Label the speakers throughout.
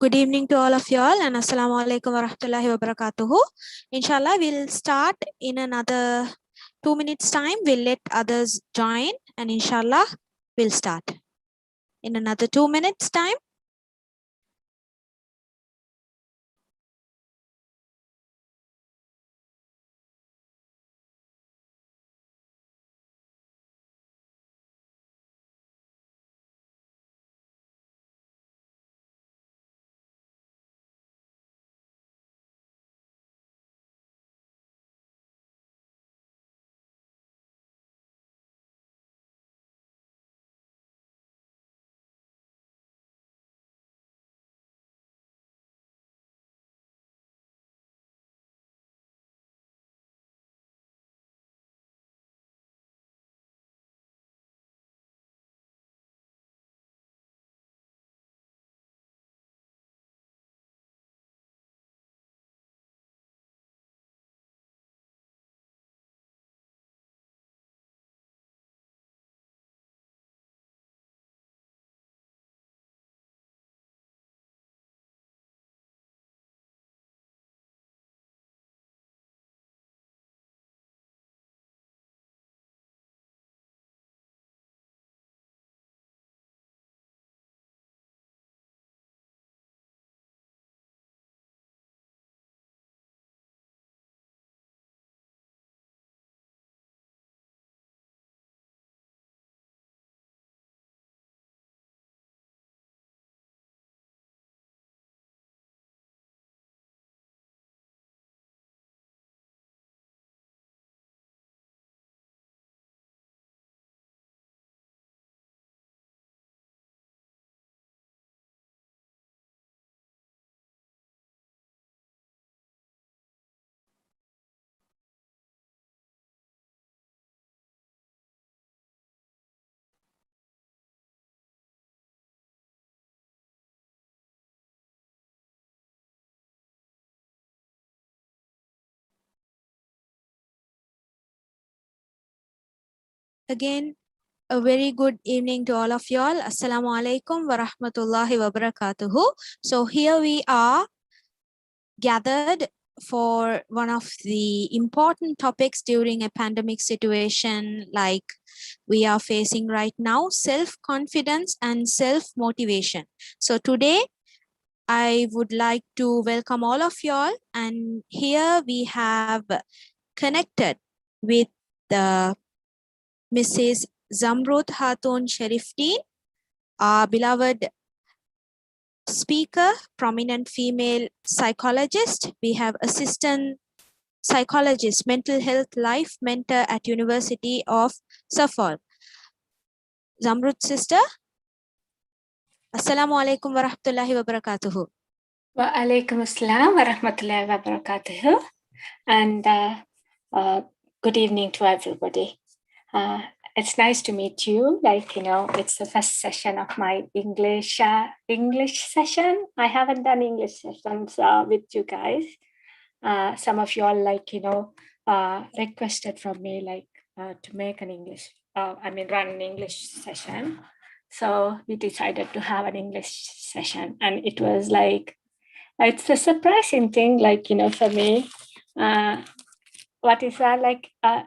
Speaker 1: Good evening to all of y'all and Assalamu alaikum wa rahmatullahi wa barakatuhu. Inshallah, we'll start in another 2 minutes time. We'll let others join and inshallah, we'll start in another 2 minutes time. Again, a very good evening to all of y'all. Assalamu alaikum wa rahmatullahi wa barakatuhu. So here we are gathered for one of the important topics during a pandemic situation like we are facing right now, self-confidence and self-motivation. So today, I would like to welcome all of y'all, and here we have connected with the Mrs. Zamrooth Hathoon Sherifdeen, our beloved speaker, prominent female psychologist. We have assistant psychologist, mental health life mentor at University of Suffolk. Zamrooth sister, Assalamu alaikum wa rahmatullahi wa barakatuhu.
Speaker 2: Wa alaikum assalam wa rahmatullahi wa barakatuhu. And good evening to everybody. It's nice to meet you. It's the first session of my English session. I haven't done English sessions with you guys. Some of you all requested from me to make an English, run an English session. So we decided to have an English session, and it was it's a surprising thing, for me. What is that?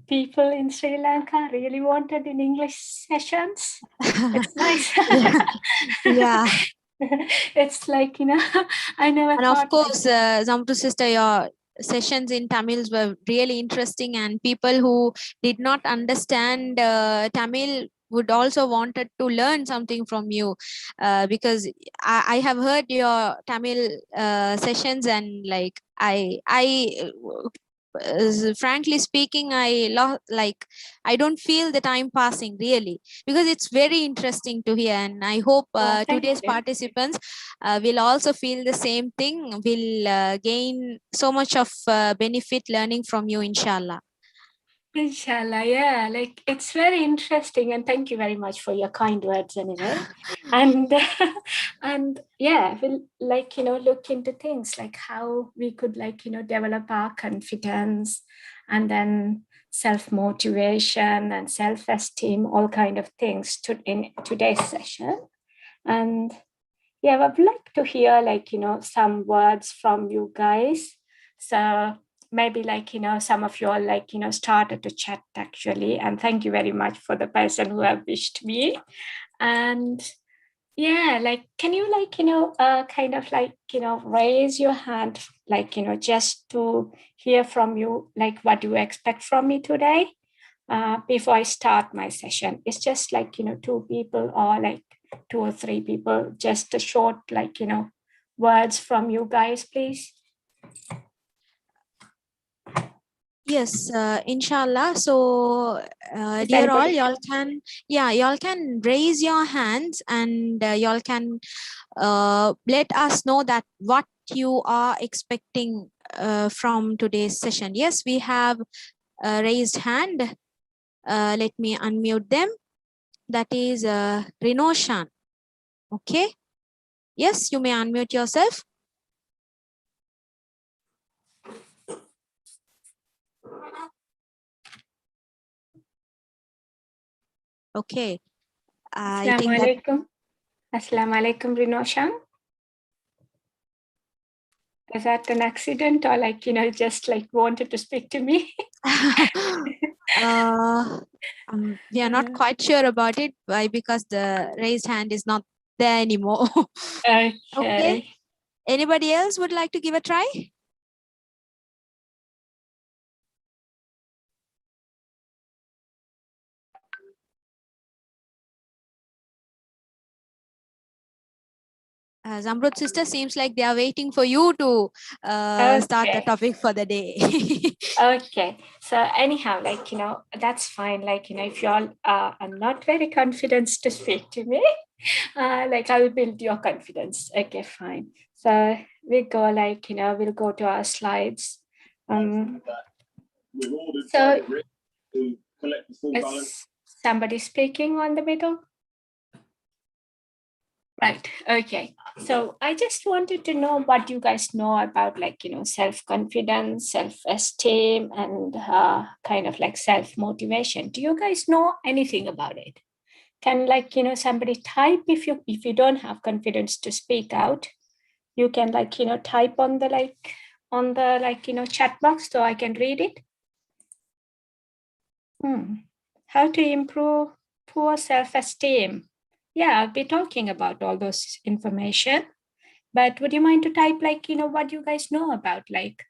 Speaker 2: People in Sri Lanka really wanted in English sessions. It's nice.
Speaker 1: Yeah.
Speaker 2: It's I never
Speaker 1: and
Speaker 2: thought.
Speaker 1: Of course, Zamrooth sister, your sessions in Tamils were really interesting, and people who did not understand Tamil would also wanted to learn something from you, because I have heard your Tamil sessions, and frankly speaking, I don't feel the time passing really, because it's very interesting to hear, and I hope today's participants will also feel the same thing, will gain so much of benefit learning from you, inshallah.
Speaker 2: Inshallah, yeah, it's very interesting, and thank you very much for your kind words anyway. And and yeah, we'll look into things like how we could develop our confidence, and then self-motivation and self-esteem, all kind of things in today's session. And yeah, I would like to hear like, some words from you guys. So maybe like, some of you all like, started to chat actually. And thank you very much for the person who have wished me. And yeah, like, can you like, kind of like, raise your hand, like, just to hear from you, like what you expect from me today before I start my session. It's just like, 2 people or like 2 or 3 people, just a short, like, words from you guys, please.
Speaker 1: Yes, inshallah. So,
Speaker 2: Is
Speaker 1: dear all,
Speaker 2: anybody?
Speaker 1: y'all can raise your hands and y'all can let us know that what you are expecting from today's session. Yes, we have a raised hand. Let me unmute them. That is Rinoshan. Okay. Yes, you may unmute yourself. Okay. I think that
Speaker 2: Assalamu alaikum, Rinoshan. Is that an accident or like, just like wanted to speak to me?
Speaker 1: We are not quite sure about it. Why? Because the raised hand is not there anymore. Okay. Anybody else would like to give a try? Zamrooth sister, seems like they are waiting for you to start the topic for the day.
Speaker 2: Okay. So anyhow, like, that's fine. Like, if you all are not very confident to speak to me, like I will build your confidence. Okay, fine. So we go like, we'll go to our slides. So is somebody speaking on the middle? Right. Okay. So I just wanted to know what you guys know about like, self-confidence, self-esteem, and kind of like self-motivation. Do you guys know anything about it? Can like, somebody type if you don't have confidence to speak out, you can like, type on the chat box so I can read it. How to improve poor self-esteem? Yeah, I'll be talking about all those information. But would you mind to type like, what you guys know about like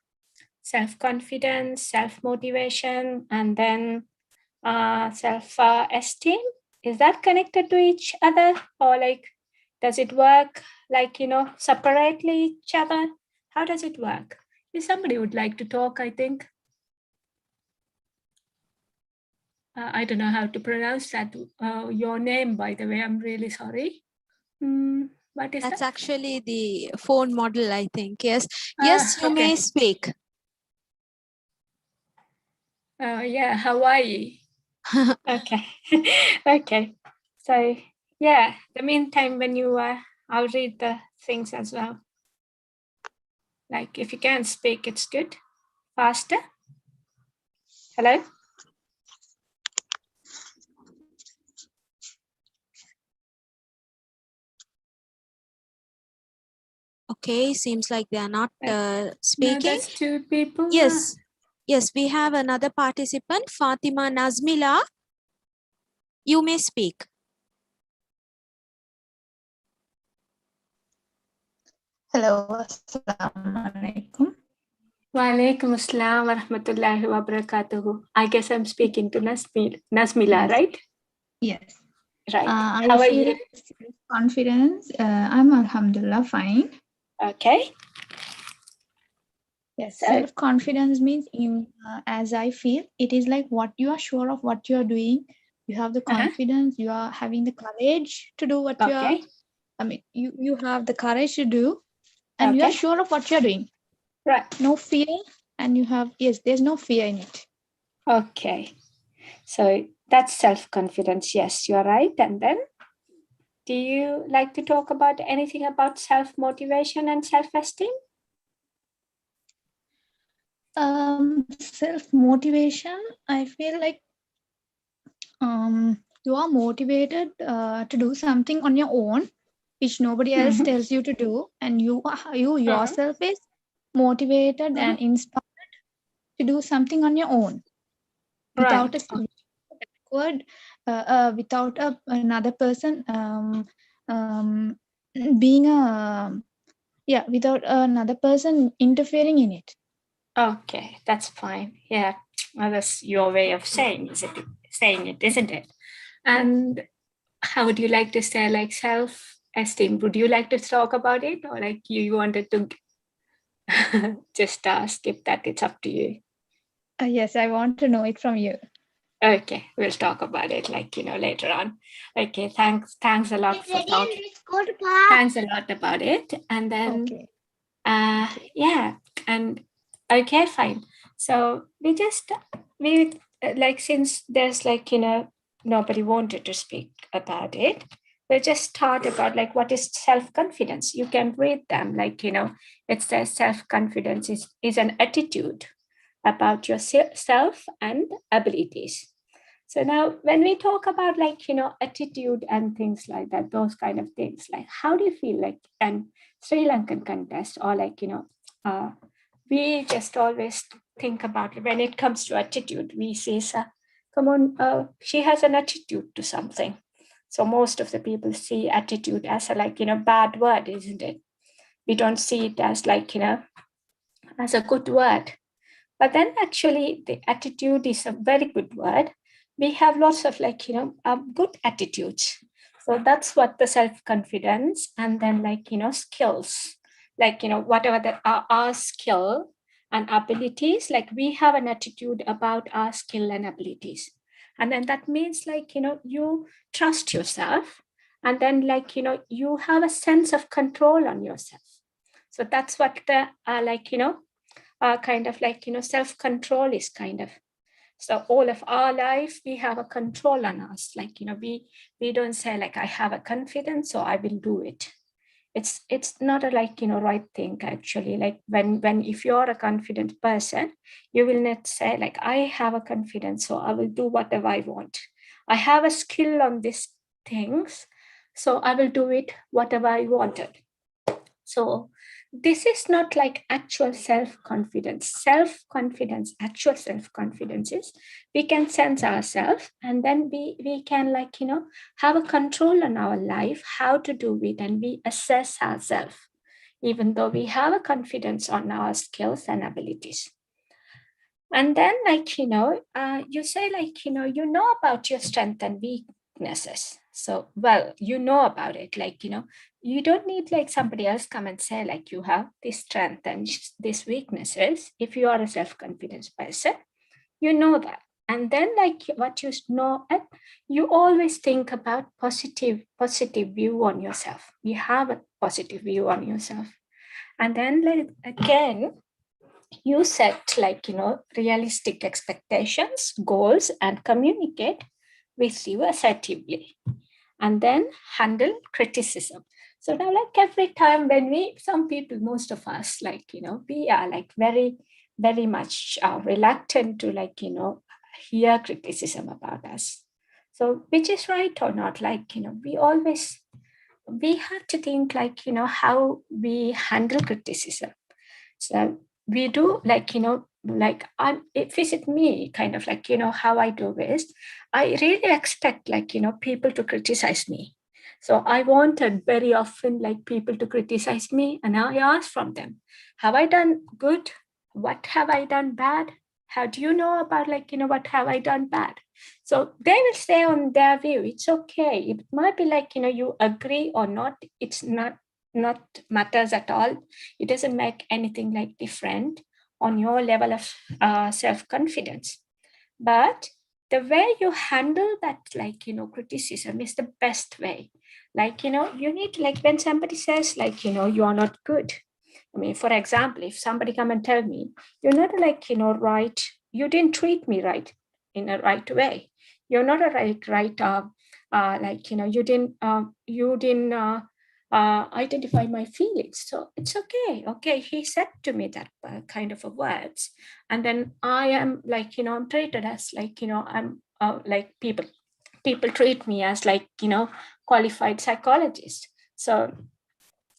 Speaker 2: self-confidence, self-motivation, and then self-esteem? Is that connected to each other, or like, does it work like, separately each other? How does it work? If somebody would like to talk, I think. I don't know how to pronounce that. Your name, by the way, I'm really sorry. What is
Speaker 1: That's
Speaker 2: that?
Speaker 1: actually the phone model, I think. Yes. Yes, you may speak.
Speaker 2: Yeah, Hawaii. Okay. Okay. So yeah, the meantime, when you I'll read the things as well. Like if you can speak, it's good. Faster. Hello?
Speaker 1: Okay, seems like they are not speaking.
Speaker 2: No, that's 2 people.
Speaker 1: Yes. Yes, we have another participant, Fatima Nazmila. You may speak.
Speaker 3: Hello, assalamu alaikum.
Speaker 2: Wa alaikum assalam wa rahmatullahi wa barakatuhu. I guess I'm speaking to Nazmila,
Speaker 3: Yes.
Speaker 2: right?
Speaker 3: Yes.
Speaker 2: Right.
Speaker 3: How are you? Confidence. I'm alhamdulillah fine.
Speaker 2: Okay.
Speaker 3: Yes. Self-confidence means you, as I feel, it is like what you are sure of what you are doing. You have the confidence. You are having the courage to do what you are. I mean, you have the courage to do, and you are sure of what you are doing.
Speaker 2: Right.
Speaker 3: No fear, and you have there's no fear in it.
Speaker 2: Okay. So that's self-confidence. Yes, you're right. And then, do you like to talk about anything about self-motivation and self-esteem?
Speaker 3: Self-motivation, I feel like you are motivated to do something on your own, which nobody else tells you to do, and you yourself is motivated and inspired to do something on your own without
Speaker 2: Right.
Speaker 3: a backward, without another person being without another person interfering in it.
Speaker 2: Okay, that's fine. Yeah, well, that's your way of saying it, isn't it? And how would you like to say, like, self-esteem? Would you like to talk about it, or like you wanted to just skip that? It's up to you.
Speaker 3: Yes, I want to know it from you.
Speaker 2: Okay, we'll talk about it, like, later on. Okay, thanks a lot for talking. Thanks a lot about it. And then
Speaker 3: Okay.
Speaker 2: yeah, and okay, fine. So since there's nobody wanted to speak about it, we'll just start about like what is self-confidence. You can read them, it says self-confidence is an attitude about yourself and abilities. So now when we talk about attitude and things like that, those kind of things, like how do you feel like an Sri Lankan contest, or we just always think about when it comes to attitude, we say, come on, she has an attitude to something. So most of the people see attitude as a bad word, isn't it? We don't see it as as a good word. But then actually the attitude is a very good word. We have lots of good attitudes. So that's what the self-confidence, and then skills, whatever that are our skill and abilities, like we have an attitude about our skill and abilities. And then that means you trust yourself, and then you have a sense of control on yourself. So that's what the kind of self-control is kind of. So all of our life we have a control on us, we don't say like I have a confidence so I will do it. It's not a right thing actually. Like when if you're a confident person, you will not say like I have a confidence so I will do whatever I want. I have a skill on these things so I will do it whatever I wanted. So this is not like actual self-confidence. Self-confidence, actual self-confidence is we can sense ourselves, and then we can have a control on our life, how to do it, and we assess ourselves, even though we have a confidence on our skills and abilities. And then you say you know about your strength and weaknesses. So, well, you know about it, you don't need somebody else come and say you have this strength and these weaknesses. If you are a self-confidence person, you know that. And then what you know, and you always think about positive view on yourself. You have a positive view on yourself. And then again, you set realistic expectations, goals, and communicate with you assertively, and then handle criticism. So now every time when some people, most of us, we are very, very much reluctant to hear criticism about us. So which is right or not, we have to think how we handle criticism. So we do if it's me, kind of how I do is I really expect people to criticize me. So I wanted very often people to criticize me, and I ask from them, have I done good? What have I done bad? How do you know about what have I done bad? So they will say on their view, it's okay. It might be you agree or not. It's not matters at all. It doesn't make anything different on your level of self-confidence. But the way you handle that criticism is the best way. You need when somebody says you are not good. I mean, for example, if somebody come and tell me you're not right, you didn't treat me right in a right way, you're not a right you didn't identify my feelings. So it's okay, he said to me that kind of a words, and then I am I'm treated as I'm people treat me as qualified psychologist. So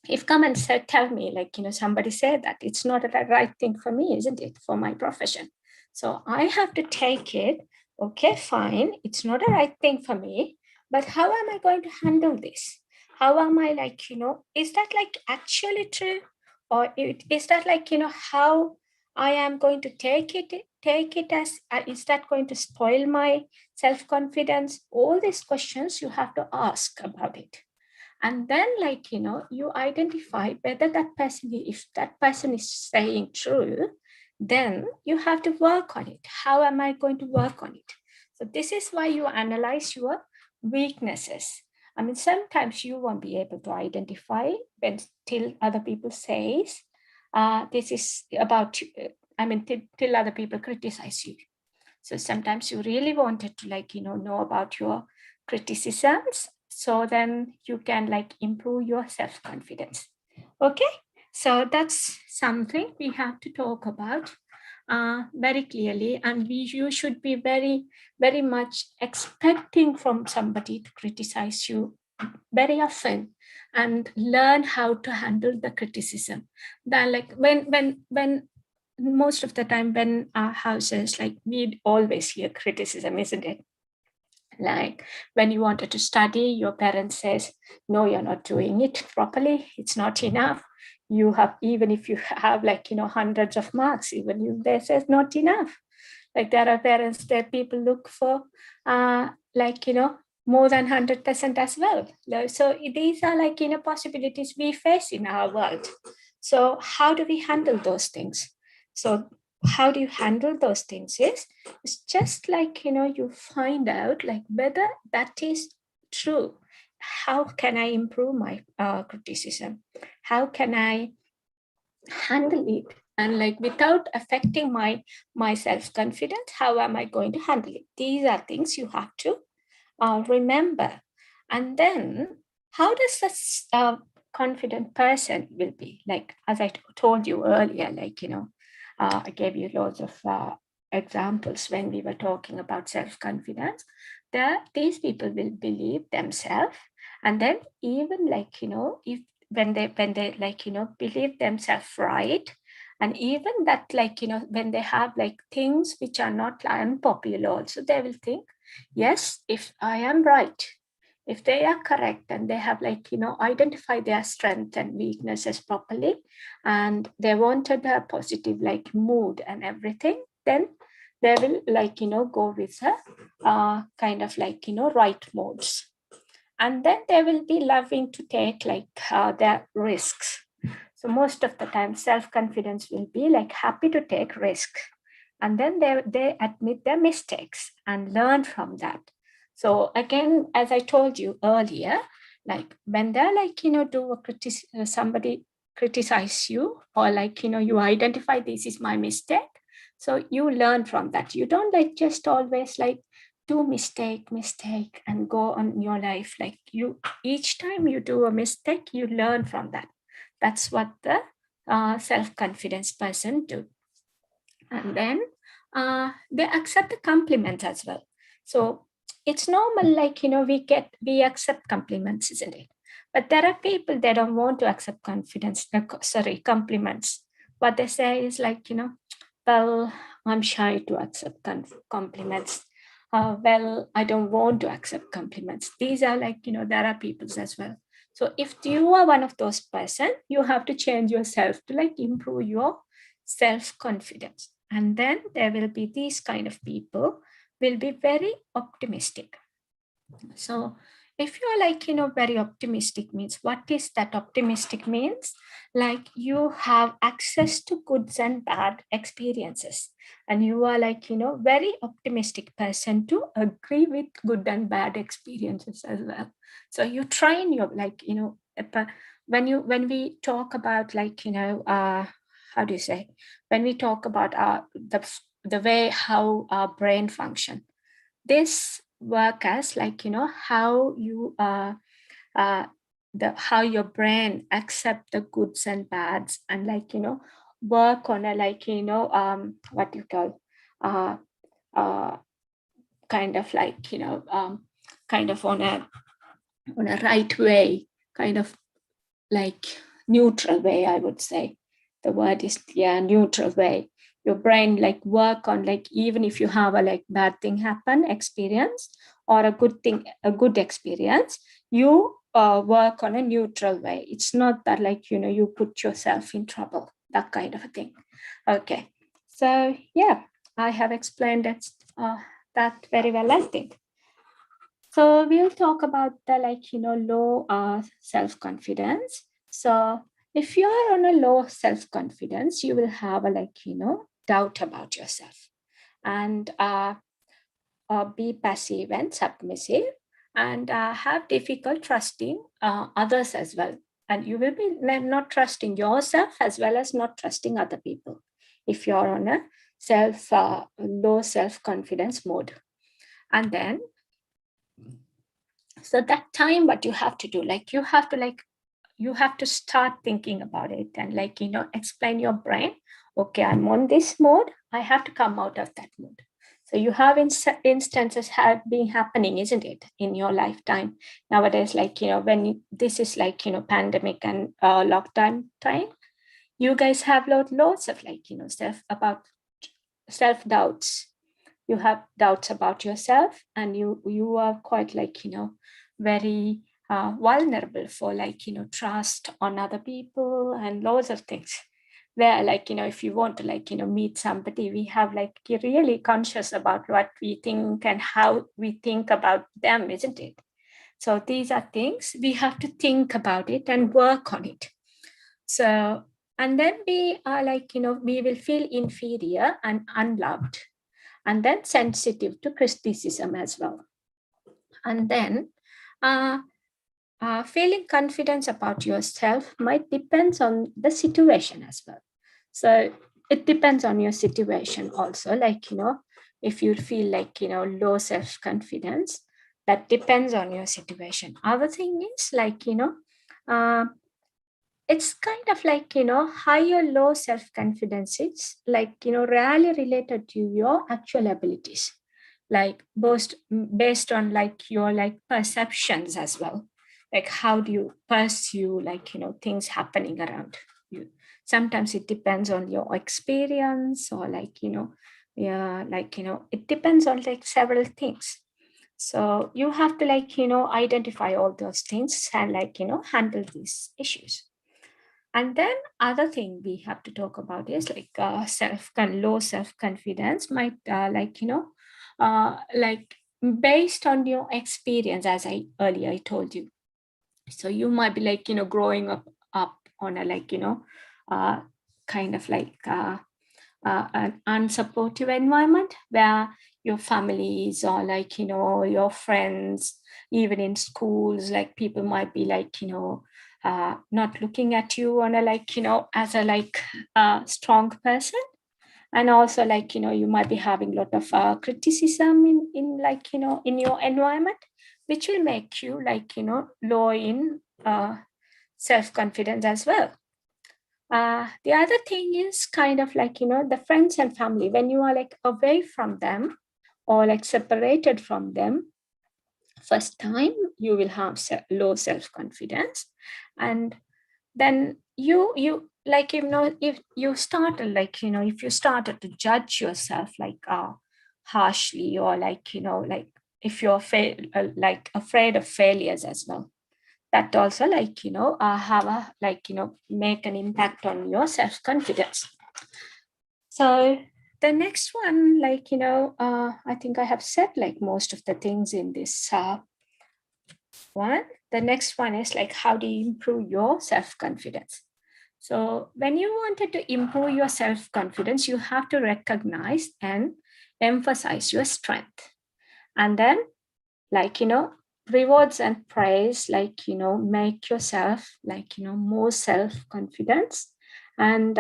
Speaker 2: if come and tell me, like, somebody said that it's not the right thing for me, isn't it, for my profession? So I have to take it, okay, fine, it's not the right thing for me, but how am I going to handle this? How am I, like, is that like actually true? Or is that like, how I am going to take it as, is that going to spoil my self-confidence? All these questions you have to ask about it. And then, like, you identify whether that person, if that person is saying true, then you have to work on it. How am I going to work on it? So this is why you analyze your weaknesses. I mean, sometimes you won't be able to identify when till other people says, this is about, till other people criticize you. So sometimes you really wanted to, like, know about your criticisms. So then you can, like, improve your self-confidence. Okay, so that's something we have to talk about very clearly. And you should be very, very much expecting from somebody to criticize you very often, and learn how to handle the criticism. Then, like, when most of the time when our houses, like, we always hear criticism, isn't it? Like, when you wanted to study, your parents says, no, you're not doing it properly, it's not enough. You have, even if you have, like, hundreds of marks, even if they says not enough. Like, there are parents that people look for, like, more than 100% as well. So these are, like, possibilities we face in our world. So how do we handle those things? So how do you handle those things is, it's just like, you find out, like, whether that is true. How can I improve my criticism? How can I handle it? And, like, without affecting my self-confidence, how am I going to handle it? These are things you have to remember. And then, how does this confident person will be? Like, as I told you earlier, like, I gave you loads of examples when we were talking about self-confidence, that these people will believe themselves. And then, even, like, if when they like, believe themselves right, and even that, like, when they have, like, things which are not unpopular also, they will think, yes, if I am right, if they are correct, and they have, like, identify their strengths and weaknesses properly, and they wanted a positive, like, mood and everything, then they will, like, go with a kind of, like, right modes. And then they will be loving to take, like, their risks. So most of the time, self-confidence will be, like, happy to take risks. And then they admit their mistakes and learn from that. So again, as I told you earlier, like, when they're, like, somebody criticize you, or, like, you identify, this is my mistake. So you learn from that. You don't, like, just always, like, do mistake and go on your life. Like, you, each time you do a mistake, you learn from that. That's what the self-confidence person do. And then they accept the compliments as well. So it's normal, like, we accept compliments, isn't it? But there are people that don't want to accept compliments. What they say is, like, well, I'm shy to accept compliments. Well, I don't want to accept compliments. These are, like, there are people as well. So if you are one of those person, you have to change yourself to, like, improve your self-confidence. And then there will be these kind of people will be very optimistic. So if you're, like, very optimistic, means, what is that optimistic means? Like, you have access to goods and bad experiences, and you are, like, very optimistic person to agree with good and bad experiences as well. So you train your, like, when we talk about, like, how do you say, when we talk about the way how our brain function, this work as, like, how you how your brain accept the goods and bads, and, like, work on a, like, what you call kind of, like, kind of on a right way, kind of like neutral way, I would say. The word is, neutral way. Your brain like work on like, even if you have a like bad thing happen, experience, or a good experience, you work on a neutral way. It's not that like, you put yourself in trouble, that kind of a thing. Okay. So yeah, I have explained that very well, I think. So we'll talk about the like, low self-confidence. So if you are on a low self-confidence, you will have a like, doubt about yourself, and be passive and submissive, and have difficult trusting others as well. And you will be not trusting yourself as well as not trusting other people if you're on a low self-confidence mode. And then, so that time, what you have to do, like you have to start thinking about it, and like, explain your brain, okay, I'm on this mode, I have to come out of that mode. So you have instances have been happening, isn't it, in your lifetime nowadays, like, when this is like, pandemic and lockdown time, you guys have lots of like, self-doubts. You have doubts about yourself, and you are quite like, very vulnerable for like, trust on other people and loads of things, where like, if you want to like, meet somebody, we have like really conscious about what we think and how we think about them, isn't it? So these are things we have to think about it and work on it. So, and then we are like, we will feel inferior and unloved, and then sensitive to criticism as well. And then feeling confidence about yourself might depend on the situation as well. So it depends on your situation also, like, if you feel like, low self-confidence, that depends on your situation. Other thing is like, it's kind of like, high or low self-confidence, it's like, rarely related to your actual abilities, like based on like your like perceptions as well, like how do you pursue like, things happening around you. Sometimes it depends on your experience, or like, it depends on like several things. So you have to like, identify all those things and like, handle these issues. And then other thing we have to talk about is like low self-confidence might like based on your experience, as I earlier told you. So you might be like, growing up on a like, kind of like an unsupportive environment, where your families or like, your friends, even in schools, like people might be like, not looking at you on a like, as a like strong person. And also like, you might be having a lot of criticism in like, in your environment, which will make you like, low in self-confidence as well. The other thing is kind of like, the friends and family, when you are like away from them or like separated from them, first time you will have low self-confidence. And then you like, if you started like, if you started to judge yourself like harshly, or like, like if you're like afraid of failures as well, that also like, have a like, make an impact on your self-confidence. So the next one, like, I think I have said like most of the things in this one. The next one is like, how do you improve your self-confidence? So when you wanted to improve your self-confidence, you have to recognize and emphasize your strength. And then like, rewards and praise, like, make yourself like, more self-confidence. And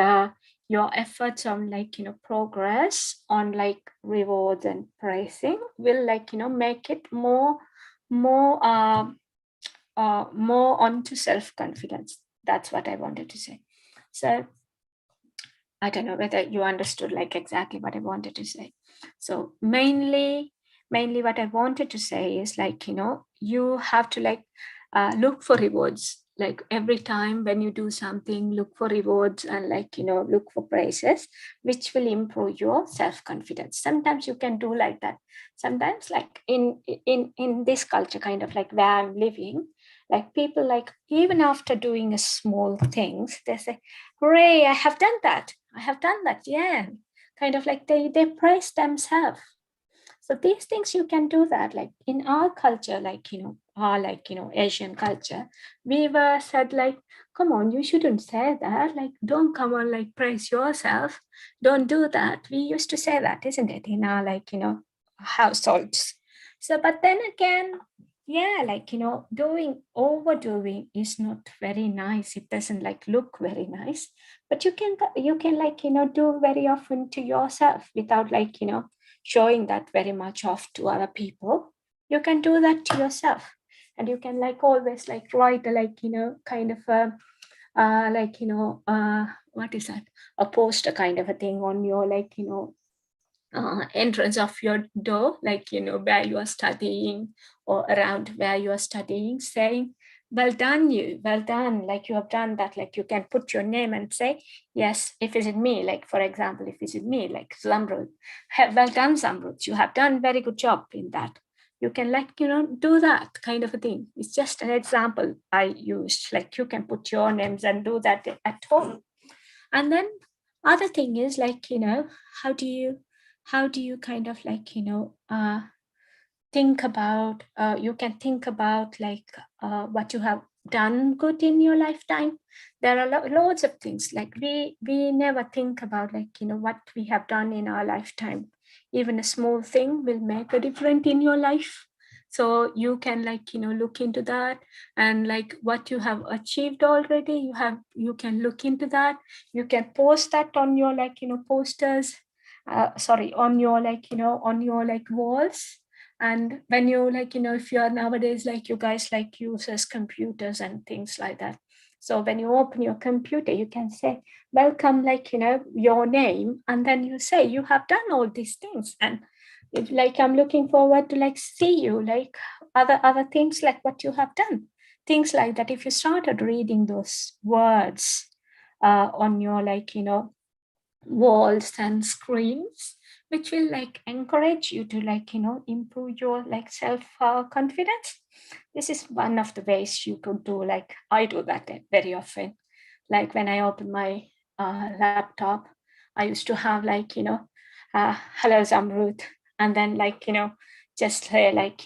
Speaker 2: your efforts on like, progress on like rewards and praising will like, make it more onto self-confidence. That's what I wanted to say. So I don't know whether you understood like exactly what I wanted to say. So mainly what I wanted to say is like, you have to like look for rewards like every time when you do something, look for rewards and like, look for praises, which will improve your self-confidence. Sometimes you can do like that. Sometimes like in this culture, kind of like where I'm living, like people like even after doing a small things, they say, hooray, I have done that. Yeah. Kind of like they praise themselves. So these things you can do that. Like in our culture, like, Asian culture, we were said like, come on, you shouldn't say that. Like, don't come on, like praise yourself. Don't do that. We used to say that, isn't it? In our like, households. So, but then again, yeah, like, overdoing is not very nice. It doesn't like look very nice, but you can like, do very often to yourself without like, showing that very much off to other people. You can do that to yourself, and you can like always like write a like, kind of a like, what is that, a poster kind of a thing on your like, entrance of your door, like, where you are studying or around where you are studying, saying, well done, well done, like you have done that. Like you can put your name and say, yes, if it's me, like for example, if it's me, like Zamrooth, well done, Zamrooth, you have done very good job in that. You can like, do that kind of a thing. It's just an example I used. Like you can put your names and do that at home. And then other thing is like, how do you kind of like, think about, you can think about like what you have done good in your lifetime. There are loads of things like we never think about like, what we have done in our lifetime. Even a small thing will make a difference in your life. So you can like, look into that, and like what you have achieved already, you can look into that. You can post that on your like, posters, on your like, on your like walls. And when you like, if you are nowadays, like you guys like uses computers and things like that. So when you open your computer, you can say, welcome, like, your name. And then you say, you have done all these things. And if like, I'm looking forward to like see you, like other things, like what you have done. Things like that. If you started reading those words on your like, walls and screens, which will like encourage you to like, improve your like self confidence. This is one of the ways you could do. Like I do that very often. Like when I open my laptop, I used to have like, hello Zamrooth, and then like, just say like,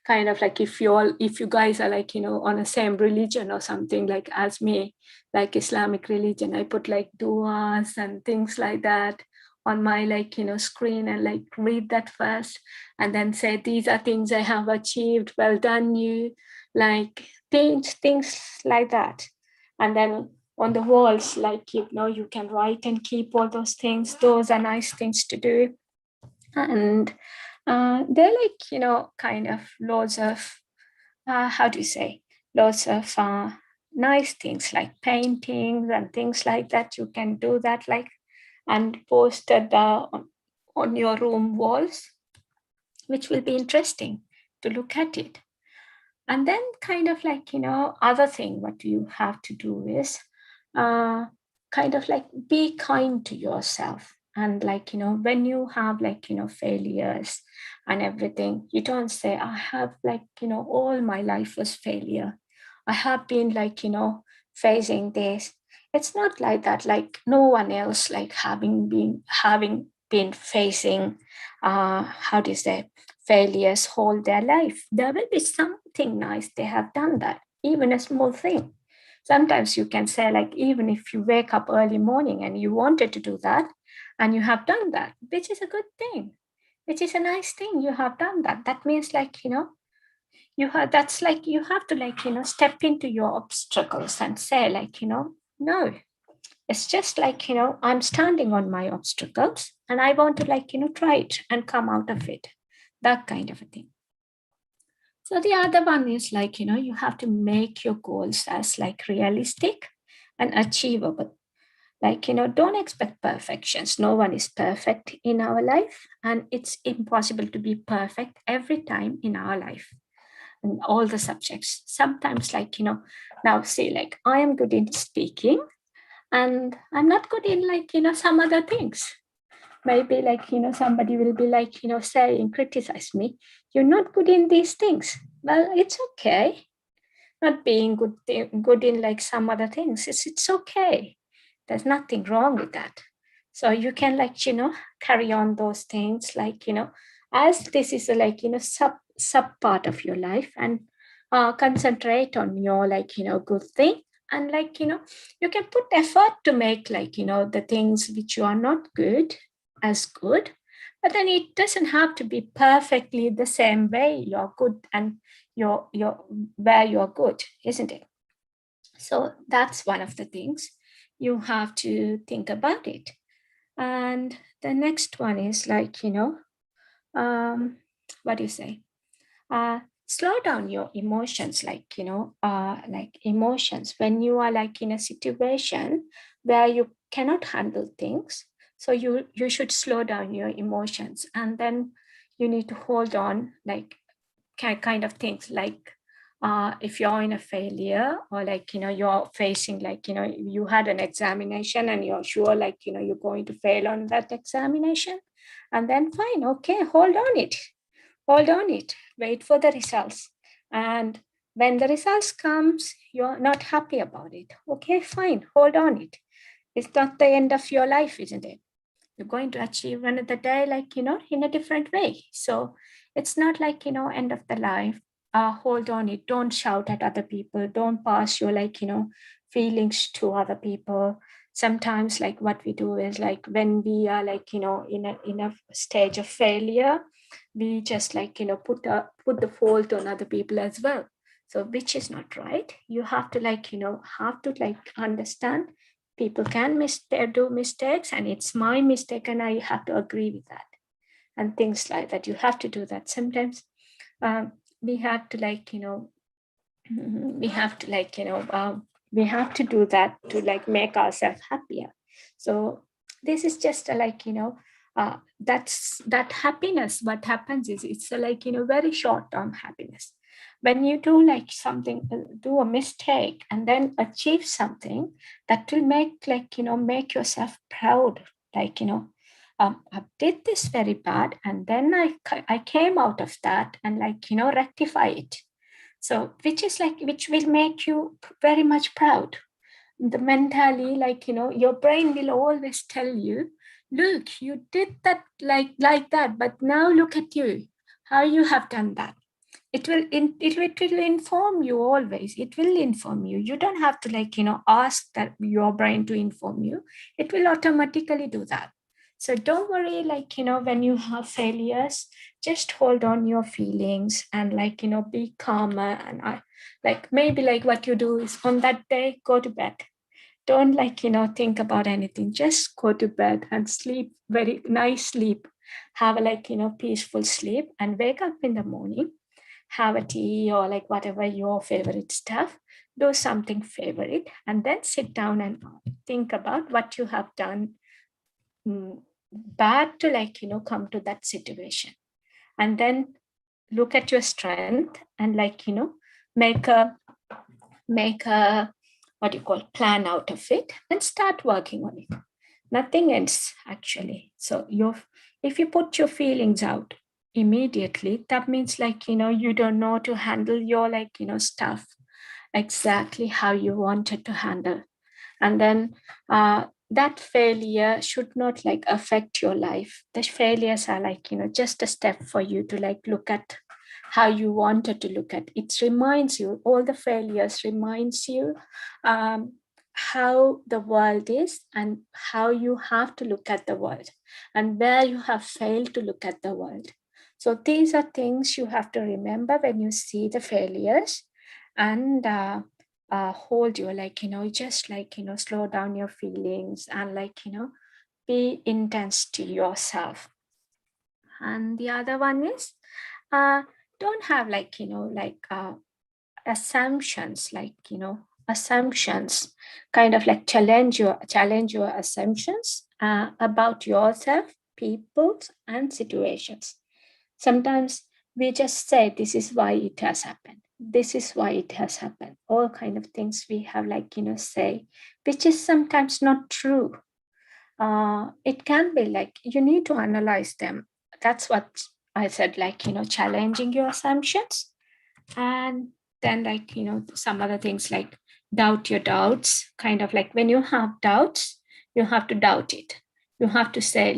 Speaker 2: kind of like if you guys are like, on the same religion or something like as me, like Islamic religion, I put like duas and things like that on my like, screen, and like read that first, and then say, these are things I have achieved, well done you, like things like that. And then on the walls, like, you can write and keep all those things. Those are nice things to do. And they're like, kind of loads of, how do you say, lots of nice things like paintings and things like that. You can do that, like, and post it on your room walls, which will be interesting to look at it. And then kind of like, other thing what you have to do is kind of like be kind to yourself. And like, when you have like, failures and everything, you don't say, I have like, all my life was failure. I have been like, facing this. It's not like that. Like no one else, like having been facing, how do you say, failures whole their life. There will be something nice they have done that, even a small thing. Sometimes you can say, like, even if you wake up early morning and you wanted to do that, and you have done that, which is a good thing, which is a nice thing, you have done that. That means like, that's like, you have to like, step into your obstacles and say like, no, it's just like, I'm standing on my obstacles and I want to like, try it and come out of it. That kind of a thing. So the other one is like, you have to make your goals as like realistic and achievable. Like, don't expect perfections. No one is perfect in our life, and it's impossible to be perfect every time in our life. in all the subjects. Sometimes like, now say like, I am good in speaking and I'm not good in like, some other things. Maybe like, somebody will be like, saying, criticize me. You're not good in these things. Well, it's okay. Not being good in like some other things. It's okay. There's nothing wrong with that. So you can like, carry on those things like, as this is a like, sub part of your life, and concentrate on your like, good thing. And like, you can put effort to make like, the things which you are not good as good, but then it doesn't have to be perfectly the same way you're good and you're where you're good, isn't it? So that's one of the things you have to think about it. And the next one is like, what do you say? Slow down your emotions, like, like emotions when you are like in a situation where you cannot handle things. So you should slow down your emotions, and then you need to hold on like kind of things like if you're in a failure, or like, you're facing like, you had an examination and you're sure like, you're going to fail on that examination, and then fine, okay, hold on it, wait for the results. And when the results comes, you're not happy about it. Okay, fine, hold on it. It's not the end of your life, isn't it? You're going to achieve another day, like, in a different way. So it's not like, end of the life. Hold on it. Don't shout at other people. Don't pass your like, feelings to other people. Sometimes like what we do is like when we are like, in a stage of failure, we just like, put the fault on other people as well. So which is not right. You have to like, understand people can do mistakes, and it's my mistake and I have to agree with that, and things like that. You have to do that. Sometimes we have to like, we have to like, we have to do that to like make ourselves happier. So this is just a, like, that's that happiness. What happens is it's a, like, very short-term happiness. When you do like something, do a mistake and then achieve something, that will make like, make yourself proud. Like, I did this very bad, and then I came out of that and like, rectify it. So which will make you very much proud. The mentally, like, your brain will always tell you, look, you did that like that, but now look at you, how you have done that. It will inform you always. It will inform you. You don't have to like, ask that your brain to inform you. It will automatically do that. So don't worry, like, when you have failures, just hold on your feelings and like, be calmer. And like maybe like what you do is on that day, go to bed. Don't like, think about anything. Just go to bed and sleep, very nice sleep. Have a like, peaceful sleep, and wake up in the morning, have a tea or like whatever your favorite stuff, do something favorite, and then sit down and think about what you have done bad to like, come to that situation. And then look at your strength and like, make a what you call plan out of it and start working on it. Nothing else actually. So if you put your feelings out immediately, that means like, you don't know to handle your like, stuff exactly how you wanted to handle. And then that failure should not like affect your life. The failures are like, just a step for you to like look at how you wanted to look at. It reminds you, all the failures reminds you how the world is and how you have to look at the world and where you have failed to look at the world. So these are things you have to remember when you see the failures, and hold your like, just like, slow down your feelings and like, be intense to yourself. And the other one is don't have like, assumptions, like, assumptions, kind of like challenge your assumptions about yourself, people and situations. Sometimes we just say, this is why it has happened. This is why it has happened. All kind of things we have say, which is sometimes not true. It can be you need to analyze them. That's what I said, challenging your assumptions. And then some other things doubt your doubts, kind of when you have doubts, you have to doubt it. You have to say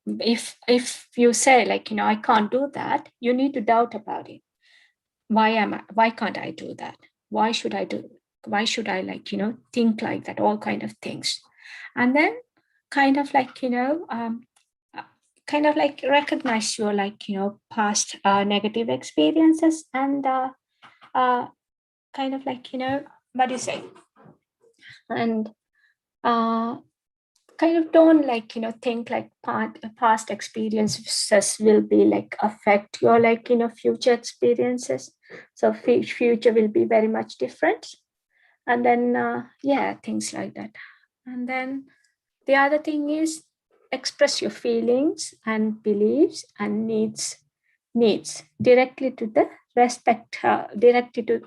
Speaker 2: if you say I can't do that, you need to doubt about it. Why can't I do that? Why should I think like that? All kind of things. And then kind of recognize your past negative experiences, and kind of what do you say, and kind of don't think past experiences will be affect your future experiences. So future will be very much different. And then things like that. And then the other thing is express your feelings and beliefs and needs directly to the directly to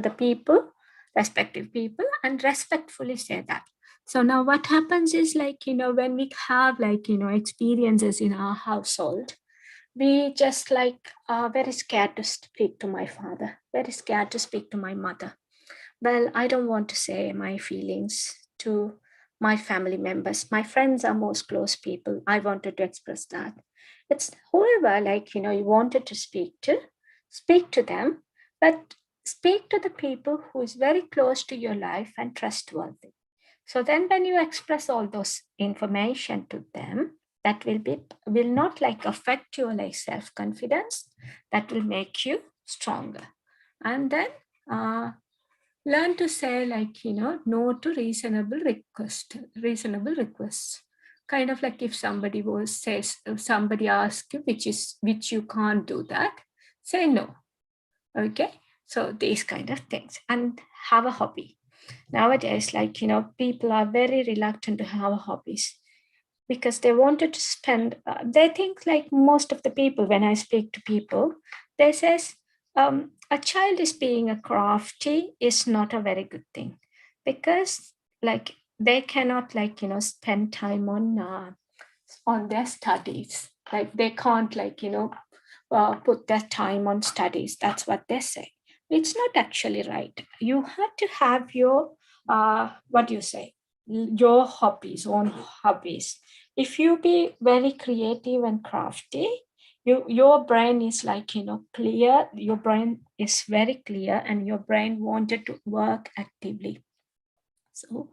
Speaker 2: the people, respective people, and respectfully say that. So now what happens is when we have experiences in our household, we just very scared to speak to my father, very scared to speak to my mother. Well, I don't want to say my feelings to my family members. My friends are most close people. I wanted to express that. It's whoever you wanted to speak to them, but speak to the people who is very close to your life and trustworthy. So then when you express all those information to them, that will not affect your self-confidence. That will make you stronger. And then learn to say no to reasonable requests. Kind of if somebody somebody asks you which you can't do that, say no. Okay, so these kind of things. And have a hobby. Nowadays people are very reluctant to have hobbies because they wanted to spend they think most of the people, when I speak to people, they says a child is being a crafty is not a very good thing, because they cannot spend time on their studies. They can't put their time on studies. That's what they say. It's not actually right. You have to have your what do you say, your own hobbies. If you be very creative and crafty, your brain is clear. Your brain is very clear, and your brain wanted to work actively. So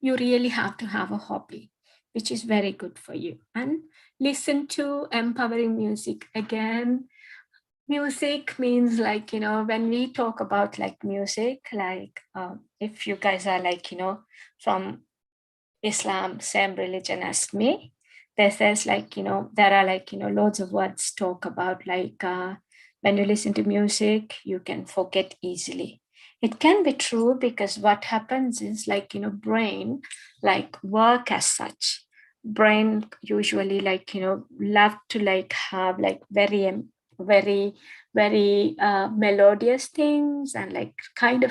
Speaker 2: you really have to have a hobby, which is very good for you. And listen to empowering music. Again, music means when we talk about music, if you guys are from Islam, same religion as me, there says there are loads of words talk about when you listen to music, you can forget easily. It can be true, because what happens is brain work as such. Brain usually love to have very melodious things, and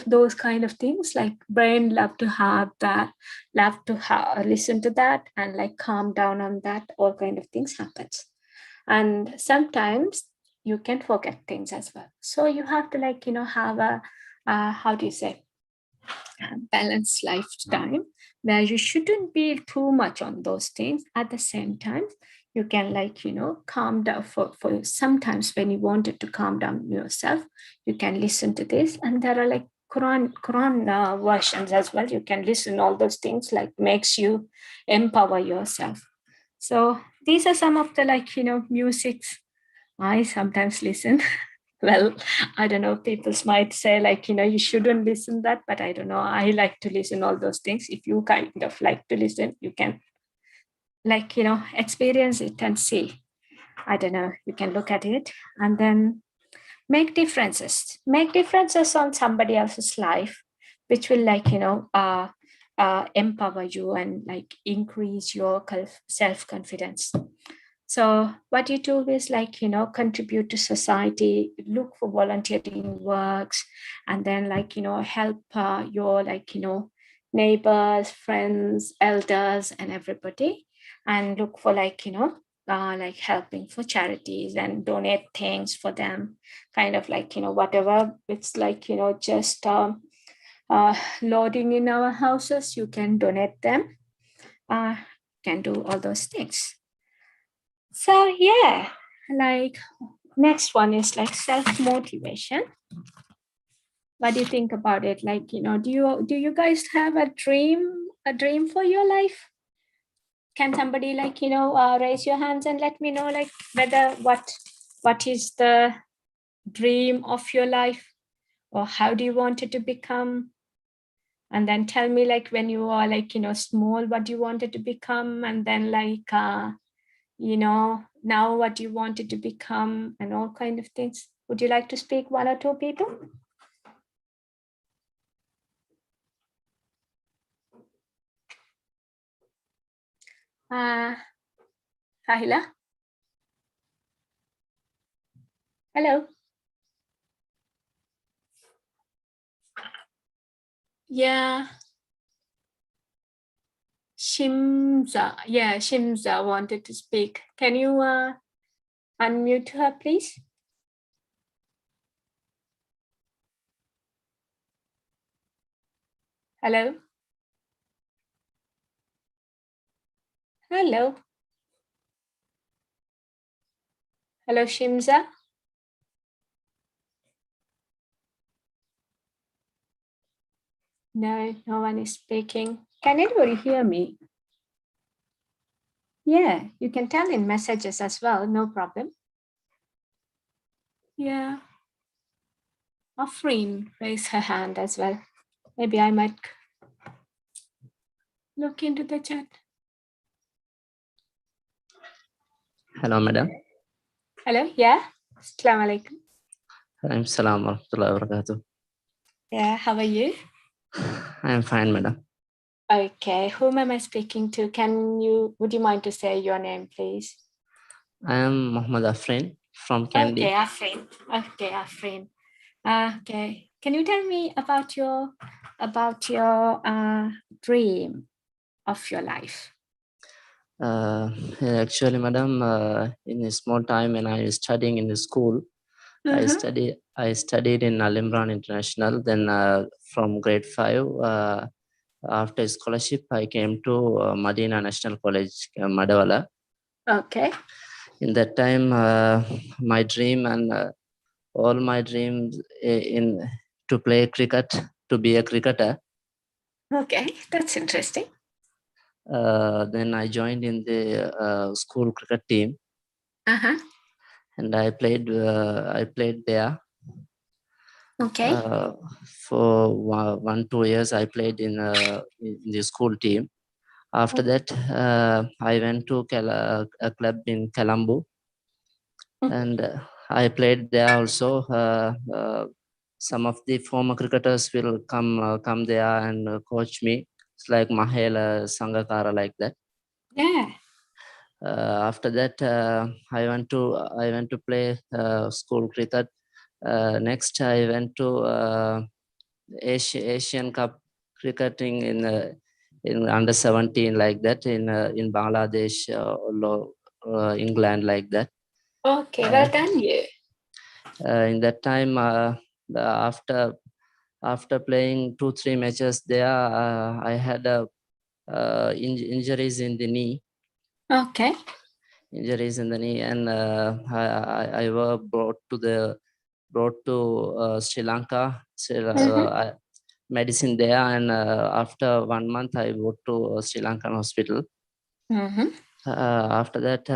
Speaker 2: those kind of things. Brain love to have that, love to listen to that, and calm down on that. All kind of things happens, and sometimes you can forget things as well. So you have to have a how do you say, balanced lifetime, where you shouldn't be too much on those things. At the same time, you can calm down for sometimes when you wanted to calm down yourself, you can listen to this. And there are Quran versions as well. You can listen all those things, makes you empower yourself. So these are some of the musics I sometimes listen. Well, I don't know, people might say you shouldn't listen that, but I don't know, I like to listen all those things. If you kind of like to listen, you can experience it and see. I don't know, you can look at it and then make differences on somebody else's life, which will empower you and increase your self-confidence. So what you do is like, contribute to society, look for volunteering works, and then like, help your like, neighbors, friends, elders, and everybody, and look for like, like helping for charities and donate things for them, kind of like, whatever it's like, just loading in our houses, you can donate them, can do all those things. So yeah, like next one is like self-motivation. What do you think about it? Like, do you guys have a dream for your life? Can somebody like, raise your hands and let me know like whether what is the dream of your life, or how do you want it to become? And then tell me like when you are like, small, what you wanted to become, and then like, now what you wanted to become, and all kind of things. Would you like to speak, one or two people? Sahila? Hello? Yeah. Shimza. Yeah, Shimza wanted to speak. Can you unmute her, please? Hello? Hello? Hello, Shimza? No, no one is speaking. Can anybody hear me? Yeah, you can tell in messages as well, no problem. Yeah. Afreen raised her hand as well. Maybe I might look into the chat.
Speaker 4: Hello, madam.
Speaker 2: Hello, yeah. Assalamu alaikum.
Speaker 4: Salam warahmatullahi wabarakatuh.
Speaker 2: Yeah, how are you?
Speaker 4: I am fine, madam.
Speaker 2: Okay, whom am I speaking to? Would you mind to say your name, please?
Speaker 4: I am Muhammad Afreen from Kandy.
Speaker 2: Okay, Afreen. Okay, Afreen. Okay, can you tell me about your dream of your life?
Speaker 4: Actually, madam, in a small time when I was studying in the school, I studied in Al Imran International. Then from grade 5, after scholarship, I came to Madina National College, Madawala.
Speaker 2: Okay.
Speaker 4: In that time, my dream and all my dreams in to play cricket, to be a cricketer.
Speaker 2: Okay, that's interesting.
Speaker 4: Then I joined in the school cricket team, and I played there.
Speaker 2: Okay.
Speaker 4: For 1-2 years, I played in the school team. After that, I went to a club in Colombo, and I played there also. Some of the former cricketers will come there and coach me. It's like Mahela Sangakara, like that.
Speaker 2: Yeah.
Speaker 4: After that, I went to play school cricket. Next, I went to Asian Cup cricketing in under 17, like that, in Bangladesh, England, like that.
Speaker 2: Okay, well done, you.
Speaker 4: In that time, after playing 2-3 matches there, I had injuries in the knee.
Speaker 2: Okay.
Speaker 4: Injuries in the knee, and I was brought to Sri Lanka. Medicine there, and after 1 month, I went to Sri Lankan hospital. After that,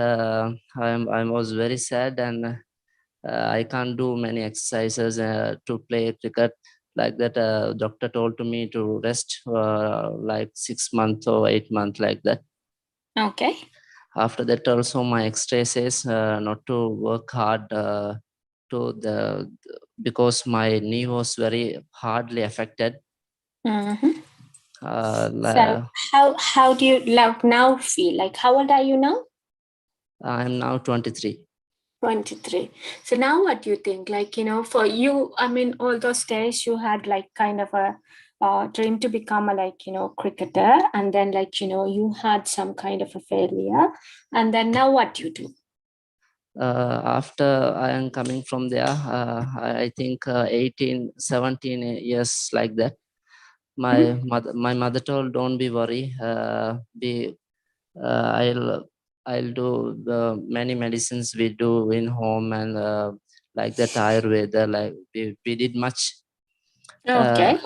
Speaker 4: I was very sad, and I can't do many exercises to play cricket. Like that, doctor told to me to rest like 6 months or 8 months, like that.
Speaker 2: Okay.
Speaker 4: After that, also my X-ray says not to work hard because my knee was very hardly affected.
Speaker 2: So how do you now feel? Like, how old are you now?
Speaker 4: I'm now 23.
Speaker 2: 23. So now what do you think? Like, for you, I mean, all those days you had like kind of a dream to become a cricketer, and then you had some kind of a failure, and then now what do you do?
Speaker 4: After I am coming from there, I think 18, 17 years like that. My mother told, don't be worried. I'll do the many medicines we do in home, and like that Ayurveda, like we did much.
Speaker 2: Okay.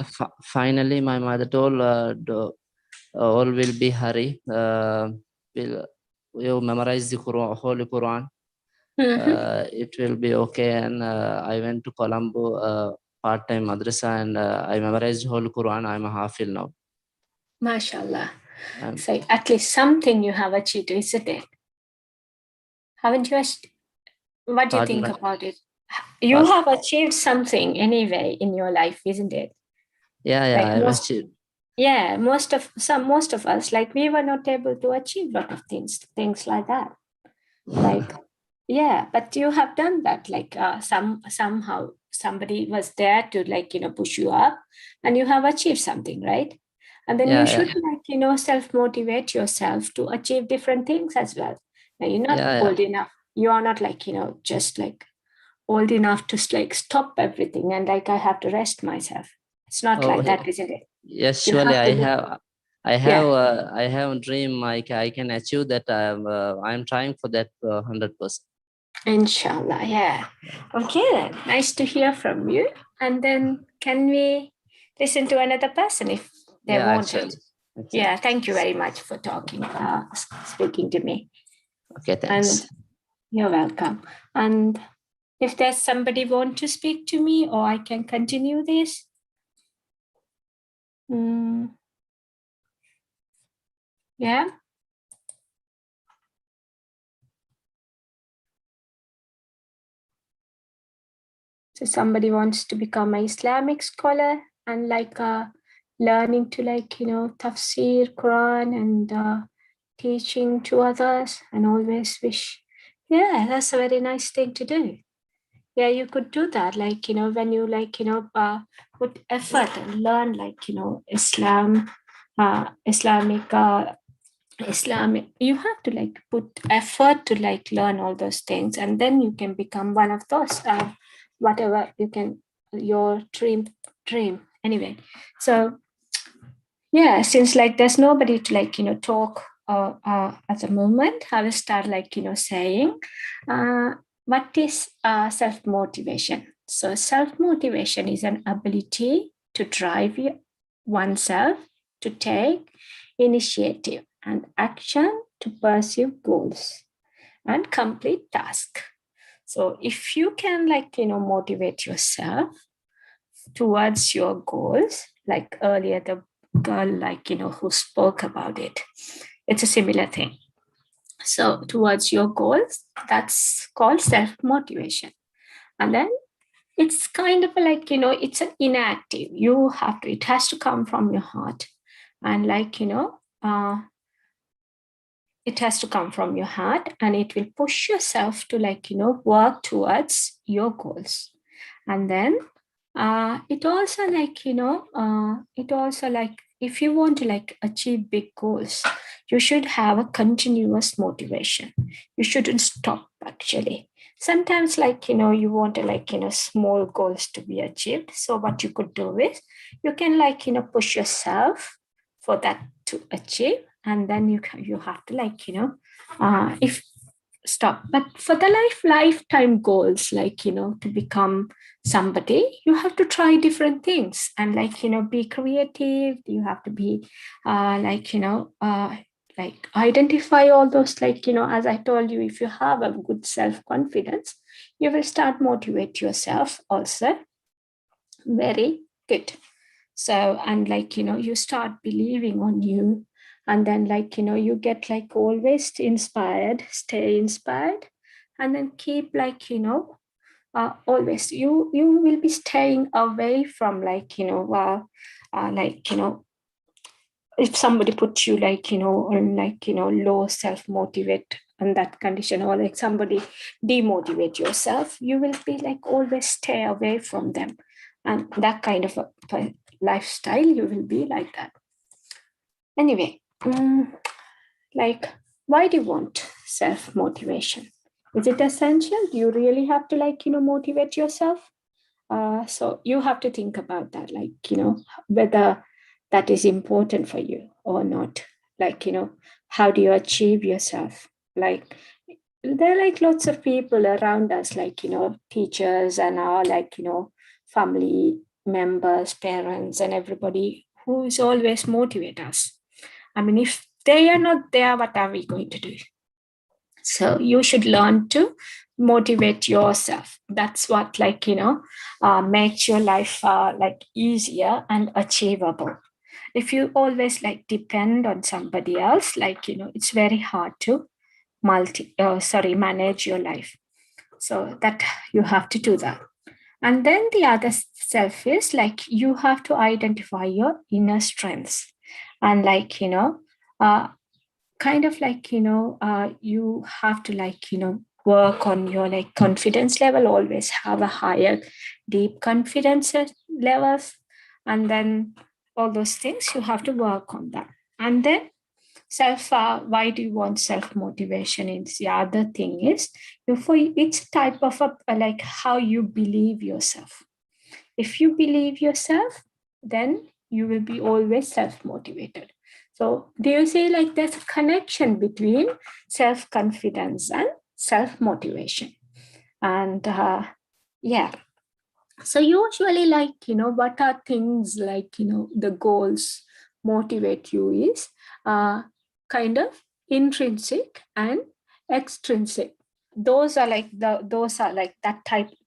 Speaker 4: Finally, my mother told, all will be hurry. You memorize the Quran, Holy Quran. It will be okay. And I went to Colombo part-time madrasa, and I memorized whole Quran. I'm a Hafil now.
Speaker 2: MashaAllah. So at least something you have achieved, isn't it? Haven't you? What do you think about it? You have achieved something anyway in your life, isn't it?
Speaker 4: Yeah, I've achieved.
Speaker 2: Yeah, most of us, like, we were not able to achieve a lot of things like that. Like, yeah, but you have done that. Like, somehow somebody was there to push you up, and you have achieved something, right? And then you should self-motivate yourself to achieve different things as well. Now, you're not old enough. You are not just old enough to stop everything and I have to rest myself. It's not like that, isn't it?
Speaker 4: Yes, surely I have a dream. I can achieve that. I'm trying for that 100%.
Speaker 2: Inshallah, yeah. Okay, then. Nice to hear from you. And then can we listen to another person if they want to? Yeah, thank you very much for speaking to me.
Speaker 4: Okay, thanks.
Speaker 2: And you're welcome. And if there's somebody want to speak to me, or I can continue this. Yeah. So somebody wants to become an Islamic scholar and learning to tafsir Quran and teaching to others, and always wish. Yeah, that's a very nice thing to do. Yeah, you could do that. When you put effort and learn Islamic, you have to put effort to learn all those things, and then you can become one of those whatever you can, your dream anyway. So yeah, since there's nobody to talk at the moment, I will start saying what is self-motivation. So self-motivation is an ability to drive oneself to take initiative and action to pursue goals and complete tasks. So if you can motivate yourself towards your goals, like earlier the girl who spoke about it, it's a similar thing. So towards your goals, that's called self-motivation. And then it's kind of it's an inactive. It has to come from your heart. And it has to come from your heart, and it will push yourself to work towards your goals. And then it also if you want to achieve big goals, you should have a continuous motivation. You shouldn't stop actually. Sometimes you want small goals to be achieved. So what you could do is you can push yourself for that to achieve, and then you have to if stop. But for the lifetime goals, to become somebody, you have to try different things and be creative. You have to be identify all those as I told you, if you have a good self-confidence, you will start motivate yourself also. Very good. So, and you start believing on you, and then you get always inspired, stay inspired, and then keep always you will be staying away from if somebody puts you on low self-motivate in that condition, or like somebody demotivate yourself, you will be like always stay away from them. And that kind of a lifestyle, you will be like that. Anyway, like, why do you want self-motivation? Is it essential? Do you really have to like, motivate yourself? So you have to think about that, like, whether that is important for you or not. Like, how do you achieve yourself? Like, there are like lots of people around us, like, teachers and our like, family members, parents, and everybody who is always motivate us. I mean, if they are not there, what are we going to do? So you should learn to motivate yourself. That's what like, makes your life like easier and achievable. If you always like depend on somebody else, like, it's very hard to manage your life. So that you have to do that. And then the other self is like, you have to identify your inner strengths and like, kind of like, you have to like, work on your like confidence level, always have a higher deep confidence levels. And then all those things, you have to work on that. And then why do you want self-motivation? Is the other thing is, for each type of like how you believe yourself. If you believe yourself, then you will be always self-motivated. So do you say like there's a connection between self-confidence and self-motivation? And yeah, so usually like, what are things like, the goals motivate you is kind of intrinsic and extrinsic. Those are like that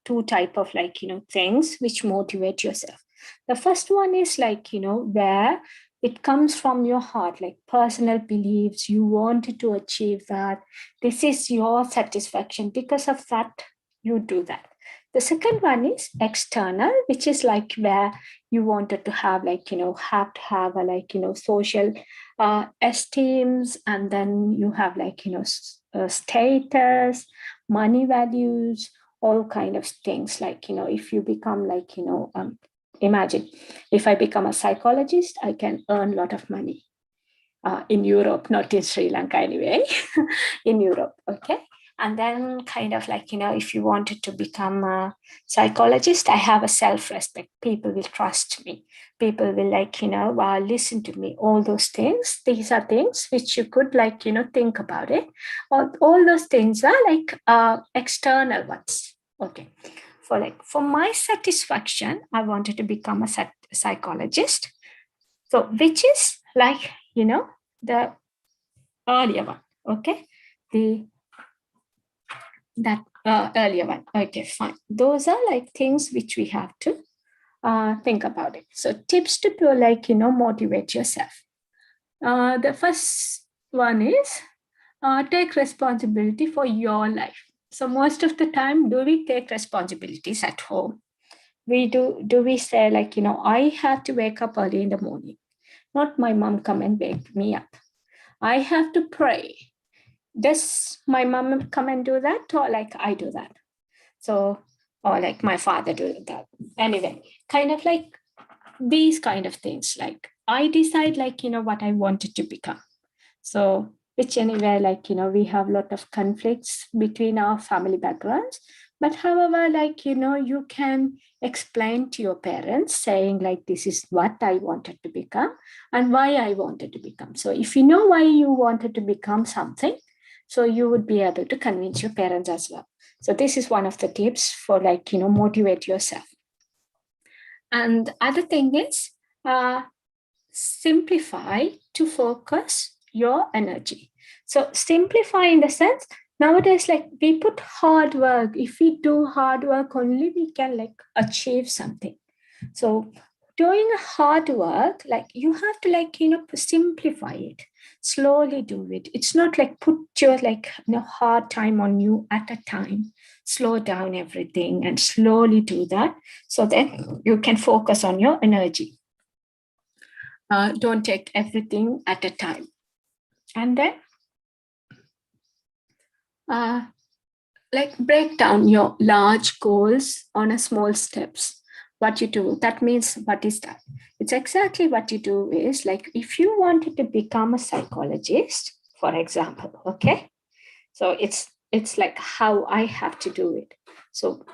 Speaker 2: two type of like, things which motivate yourself. The first one is like, where it comes from your heart, like personal beliefs, you wanted to achieve that. This is your satisfaction. Because of that, you do that. The second one is external, which is like where you wanted to have like, have to have a like, social esteems, and then you have like, status, money values, all kind of things. Like, if you become like, imagine if I become a psychologist, I can earn a lot of money in Europe, not in Sri Lanka anyway, in Europe, okay? And then kind of like, if you wanted to become a psychologist, I have a self-respect. People will trust me. People will like, listen to me. All those things, these are things which you could like, think about it. All those things are like external ones. Okay. For my satisfaction, I wanted to become a psychologist. So which is like, the earlier one. Okay. That earlier one. Okay, fine. Those are like things which we have to think about it. So tips to like, motivate yourself. The first one is take responsibility for your life. So most of the time, do we take responsibilities at home? Do we say like, I have to wake up early in the morning, not my mom come and wake me up. I have to pray. Does my mom come and do that, or like I do that? So, or like my father do that. Anyway, kind of like these kind of things. Like I decide like, what I wanted to become. So, which anyway, like, we have a lot of conflicts between our family backgrounds. But however, like, you can explain to your parents saying like, this is what I wanted to become and why I wanted to become. So if you know why you wanted to become something, so you would be able to convince your parents as well. So this is one of the tips for like, motivate yourself. And other thing is simplify to focus your energy. So simplify in the sense, nowadays, like we put hard work. If we do hard work only, we can like achieve something. So doing hard work, like you have to like, simplify it, slowly do it. It's not like put your like, hard time on you at a time. Slow down everything and slowly do that. So then you can focus on your energy. Don't take everything at a time. And then like break down your large goals on a small steps. What you do, that means, what is that? It's exactly what you do is like, if you wanted to become a psychologist, for example, okay? So it's like how I have to do it. So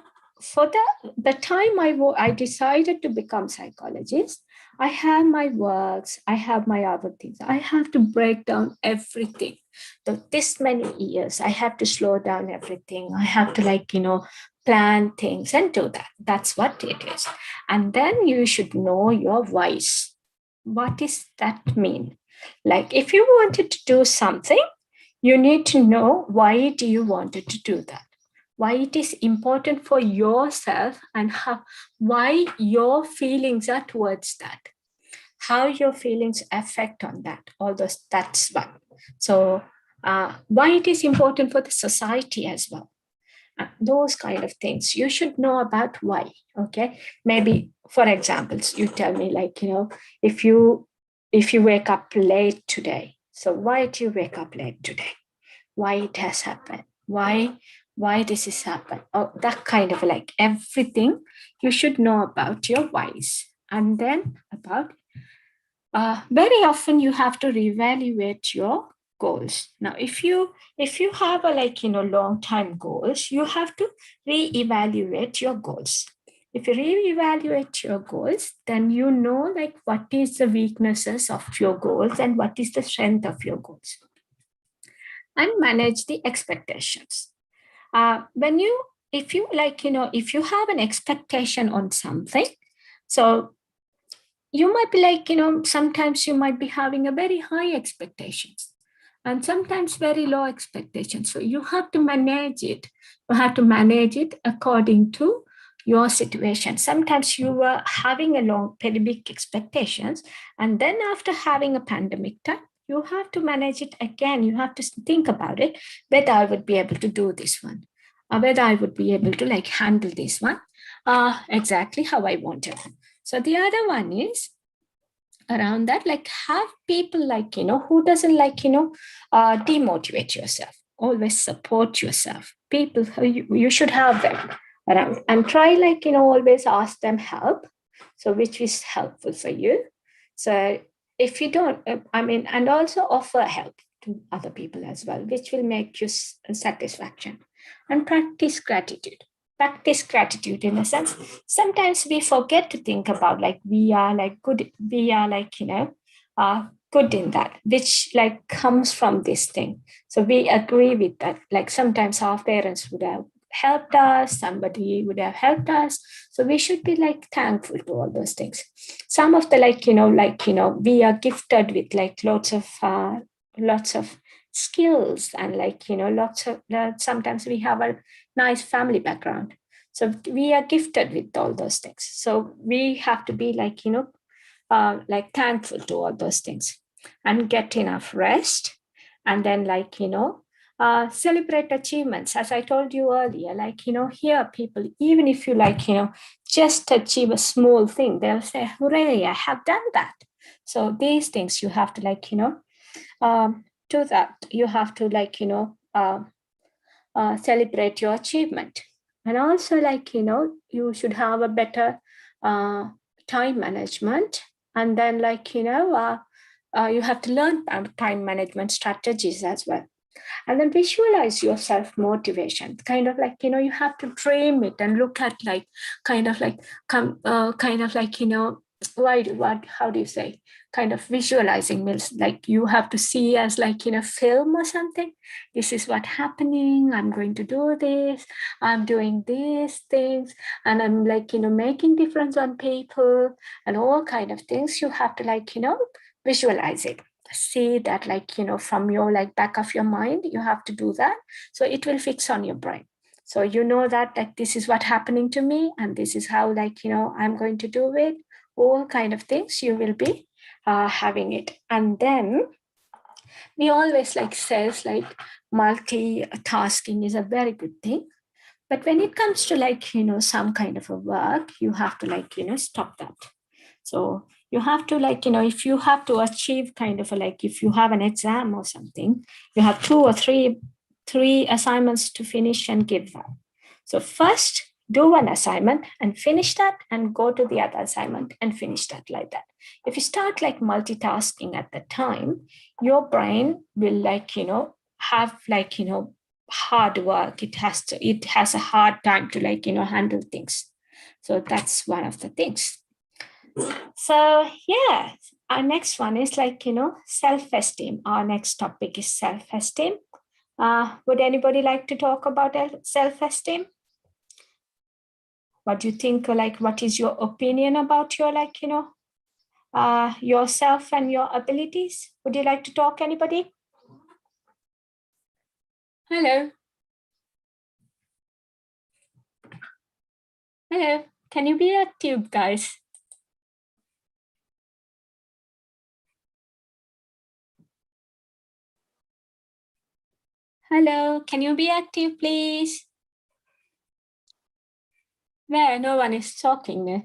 Speaker 2: for the time I decided to become psychologist, I have my works, I have my other things. I have to break down everything. This many years, I have to slow down everything. I have to like, plan things and do that. That's what it is. And then you should know your whys. What does that mean? Like if you wanted to do something, you need to know why do you wanted to do that, why it is important for yourself, and why your feelings are towards that, how your feelings affect on that, all those, that's one. So why it is important for the society as well. Those kind of things you should know about why. Okay, maybe for examples, you tell me like, if you wake up late today, so why do you wake up late today, why it has happened, why this has happened, or that kind of like everything you should know about your whys. And then about very often you have to reevaluate your goals. Now if you have a like long time goals, you have to reevaluate your goals. If you reevaluate your goals, then you know like what is the weaknesses of your goals and what is the strength of your goals, and manage the expectations. If you like, if you have an expectation on something, so you might be like, sometimes you might be having a very high expectations and sometimes very low expectations. So you have to manage it. You have to manage it according to your situation. Sometimes you were having very big expectations, and then after having a pandemic time, you have to manage it again. You have to think about it, whether I would be able to do this one, or whether I would be able to like handle this one exactly how I wanted. So the other one is around that, like have people like, who doesn't like, demotivate yourself, always support yourself. People who you should have them around, and try like, always ask them help. So which is helpful for you. So if you don't, and also offer help to other people as well, which will make you satisfaction. And practice gratitude. Practice gratitude in a sense. Sometimes we forget to think about like we are like good, we are like, good in that, which like comes from this thing. So we agree with that. Like sometimes our parents would have helped us, somebody would have helped us. So we should be like thankful to all those things. Some of the like, we are gifted with like lots of skills, and like, lots of sometimes we have a nice family background. So we are gifted with all those things. So we have to be like, like thankful to all those things, and get enough rest. And then like, celebrate achievements. As I told you earlier, like, here people, even if you like, just achieve a small thing, they'll say, hooray, I have done that. So these things you have to like, do that. You have to like, celebrate your achievement. And also like, you should have a better time management. And then like, you have to learn time management strategies as well. And then visualize your self-motivation, kind of like, you have to dream it and look at like, kind of like, how do you say, kind of visualizing means like you have to see as like in a film or something. This is what's happening. I'm going to do this. I'm doing these things. And I'm like, making difference on people and all kind of things. You have to like, visualize it. See that like, from your like back of your mind, you have to do that. So it will fix on your brain. So you know that like this is what's happening to me, and this is how like, I'm going to do it. All kind of things you will be having it. And then we always like says like multitasking is a very good thing. But when it comes to like, some kind of a work, you have to like, stop that. So you have to like, if you have to achieve kind of a, like if you have an exam or something, you have 2 or 3 3 assignments to finish and give them. So first, do one assignment and finish that and go to the other assignment and finish that like that. If you start like multitasking at the time, your brain will like, have like, hard work. It has a hard time to like, handle things. So that's one of the things. So yeah, our next one is like, self-esteem. Our next topic is self-esteem. Would anybody like to talk about self-esteem? What do you think, like, what is your opinion about your, like, yourself and your abilities? Would you like to talk, anybody? Hello. Hello. Can you be active, guys? Hello. Can you be active, please? There, no one is talking there.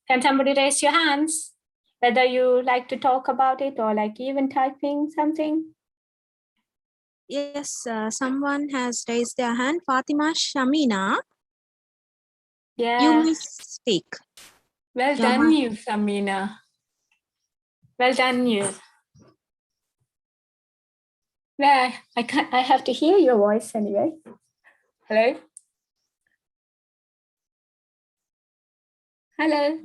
Speaker 2: Can somebody raise your hands? Whether you like to talk about it or like even typing something?
Speaker 1: Yes, someone has raised their hand. Fatima Shamina.
Speaker 2: Yeah.
Speaker 1: You may speak.
Speaker 2: Well done, you, Samina. Well done, you. Yeah, I have to hear your voice anyway. Hello? Hello?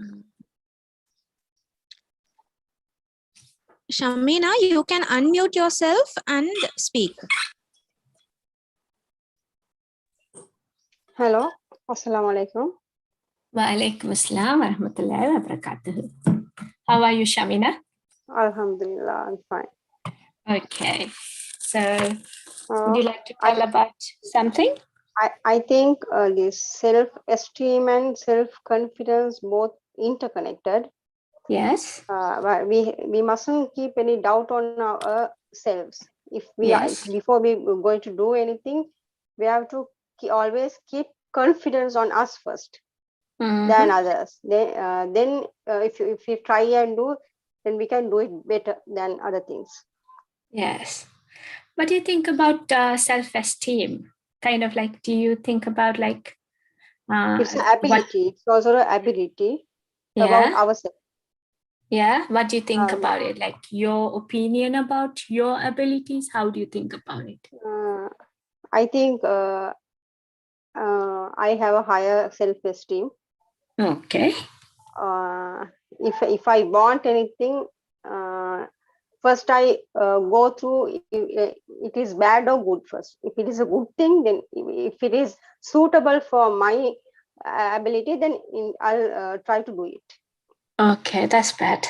Speaker 1: Shamina, you can unmute yourself and speak.
Speaker 5: Hello, Assalamu alaikum.
Speaker 2: Wa alaikum assalam wa rahmatullahi wa barakatuh. How are you, Shamina?
Speaker 5: Alhamdulillah, I'm fine.
Speaker 2: Okay, so would you like to tell about something?
Speaker 5: I think this self-esteem and self-confidence both interconnected.
Speaker 2: Yes.
Speaker 5: But we mustn't keep any doubt on ourselves. If we before we going to do anything, we have to always keep confidence on us first than others. Then if you try and do, then we can do it better than other things.
Speaker 2: Yes. What do you think about self-esteem? Kind of like, do you think about like
Speaker 5: it's an ability. It's also an ability about ourselves.
Speaker 2: Yeah. What do you think about it? Like your opinion about your abilities? How do you think about it?
Speaker 5: I think I have a higher self-esteem.
Speaker 2: Okay.
Speaker 5: If I want anything, first I go through it is bad or good first. If it is a good thing, then if it is suitable for my ability, then I'll try to do it.
Speaker 2: Okay, that's better.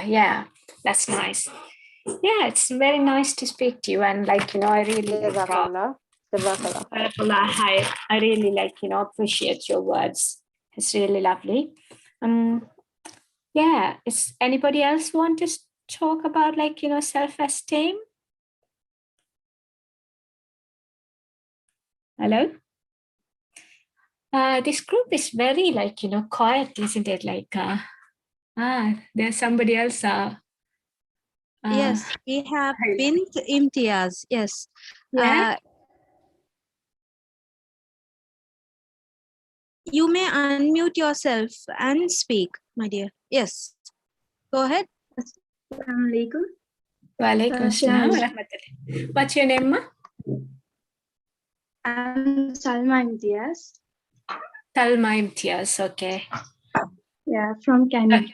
Speaker 2: Yeah, that's nice. Yeah, it's very nice to speak to you, and like I really I really like appreciate your words. It's really lovely. Yeah, is anybody else want to talk about like self-esteem? Hello. This group is very like quiet, isn't it? Like there's somebody else.
Speaker 1: Yes, we have Bint Imtiaz. Yes.
Speaker 2: Yeah.
Speaker 1: You may unmute yourself and speak, my dear. Yes. Go ahead.
Speaker 6: Assalamu alaikum.
Speaker 2: Wa alaikum assalam wa rahmatullah. What's your name, ma?
Speaker 6: I'm Salma Imtiaz.
Speaker 2: Salma Imtiaz, okay.
Speaker 6: Yeah, from Canada.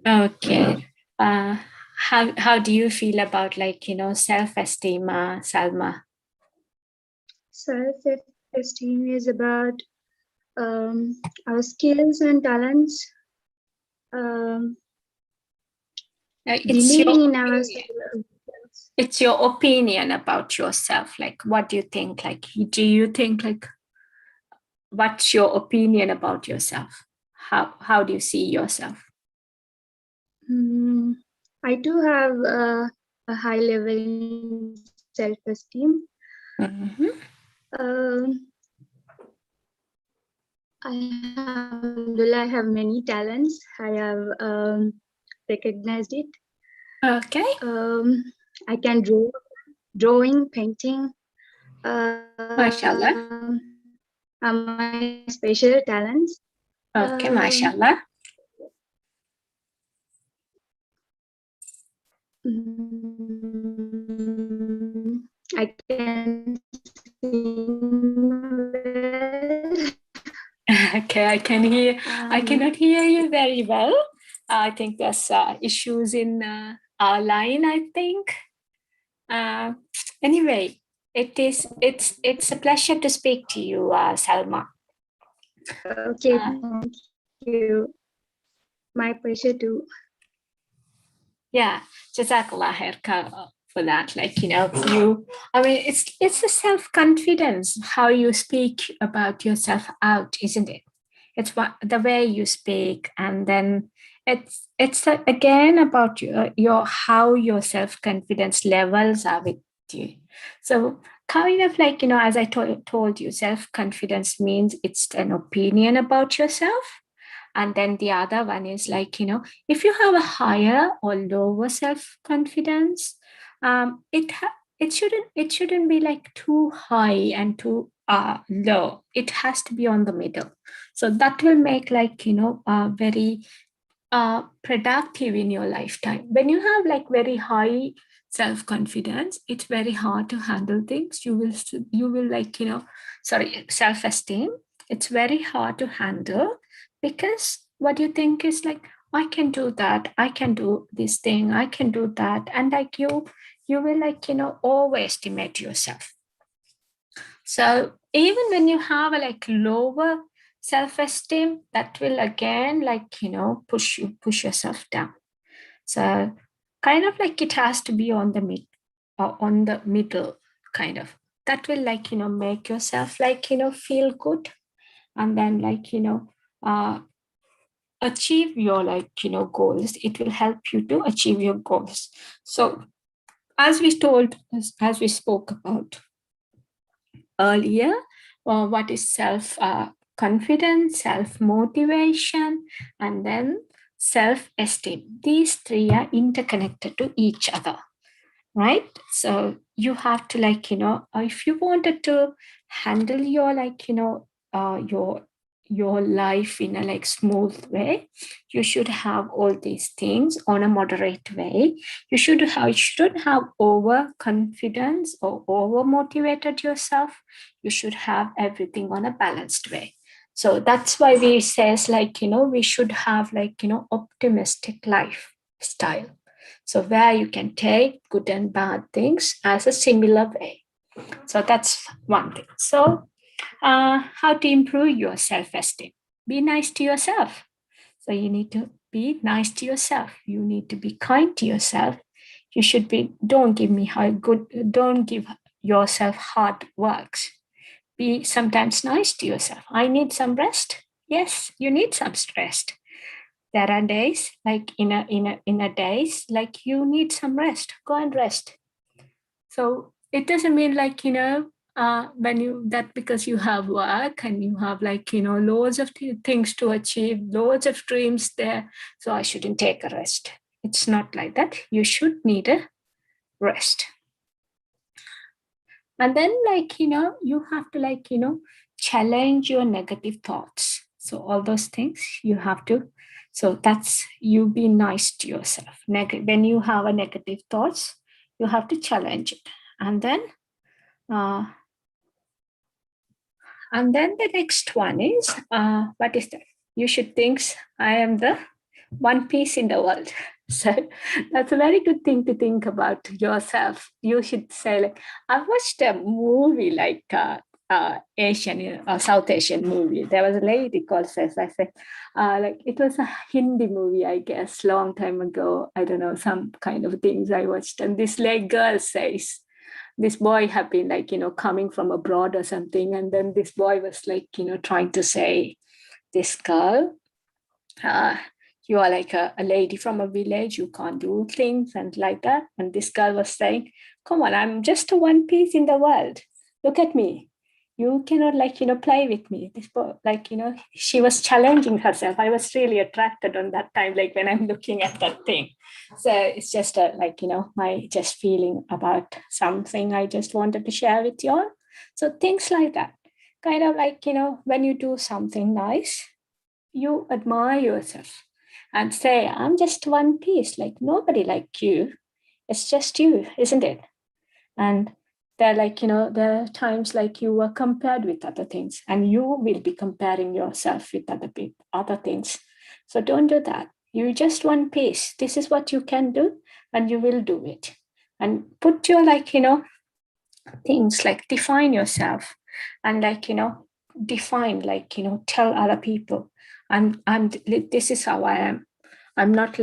Speaker 2: Okay. How do you feel about like self-esteem, Salma?
Speaker 6: Self-esteem is about our skills and talents. Believing in ourselves.
Speaker 2: It's your opinion about yourself. Like, what do you think? Like, do you think like, what's your opinion about yourself? How do you see yourself?
Speaker 6: I do have a high level in self-esteem. I have many talents. I have recognized it.
Speaker 2: Okay.
Speaker 6: I can draw drawing, painting.
Speaker 2: MashaAllah.
Speaker 6: Are my special talents.
Speaker 2: Okay, MashaAllah.
Speaker 6: I can sing well.
Speaker 2: Okay, I cannot hear you very well. I think there's issues in our line, I think. Anyway, it's a pleasure to speak to you, Salma.
Speaker 6: Okay, thank you. My pleasure too.
Speaker 2: Yeah, Jazakallah khair for that. Like, it's the self-confidence, how you speak about yourself out, isn't it? It's the way you speak, and then it's again about your how your self-confidence levels are with you. So kind of like, as I told you, self-confidence means it's an opinion about yourself. And then the other one is like, if you have a higher or lower self-confidence, it shouldn't be like too high and too low. It has to be on the middle. So that will make like, very productive in your lifetime. When you have like very high self-confidence, it's very hard to handle things. You will like, self-esteem. It's very hard to handle, because what you think is like, I can do that, I can do this thing, I can do that. And like you will like, overestimate yourself. So even when you have a like lower self-esteem, that will again like, push yourself down. So kind of like it has to be on the middle kind of. That will like, make yourself like, feel good. And then like, achieve your like, goals. It will help you to achieve your goals. So as we spoke about earlier, what is self-confidence, self-motivation, and then self-esteem. These three are interconnected to each other, right? So you have to like, if you wanted to handle your like, your life in a like smooth way, you should have all these things on a moderate way. You shouldn't have overconfidence or over motivated yourself. You should have everything on a balanced way. So that's why we says like, we should have like, optimistic lifestyle. So where you can take good and bad things as a similar way. So that's one thing. So how to improve your self-esteem? Be nice to yourself. So you need to be nice to yourself. You need to be kind to yourself. You should be, don't give yourself hard works. Be sometimes nice to yourself. I need some rest. Yes, you need some rest. There are days like in a days like you need some rest. Go and rest. So it doesn't mean like, when you that because you have work and you have like, loads of things to achieve, loads of dreams there, so I shouldn't take a rest. It's not like that. You should need a rest. And then like, you have to like, challenge your negative thoughts. So all those things you have to, so that's you be nice to yourself. When you have a negative thoughts, you have to challenge it. And then the next one is, what is that? You should think I am the one piece in the world. So that's a very good thing to think about yourself. You should say, like, I watched a movie like Asian or South Asian movie. There was a lady called says, I said, like it was a Hindi movie, I guess, long time ago. I don't know, some kind of things I watched. And this like girl says, this boy had been like, coming from abroad or something. And then this boy was like, trying to say, this girl, you are like a lady from a village, you can't do things and like that. And this girl was saying, come on, I'm just a one piece in the world. Look at me. you cannot play with me. She was challenging herself. I was really attracted on that time, when I'm looking at that thing. So it's just my just feeling about something I just wanted to share with you all. So things like that, kind of when you do something nice, you admire yourself and say, I'm just one piece, nobody like you. It's just you, isn't it? And there there are times you are compared with other things, and you will be comparing yourself with other things. So don't do that. You just one piece. This is what you can do, and you will do it. And put your things define yourself, and define tell other people, I'm this is how I am. I'm not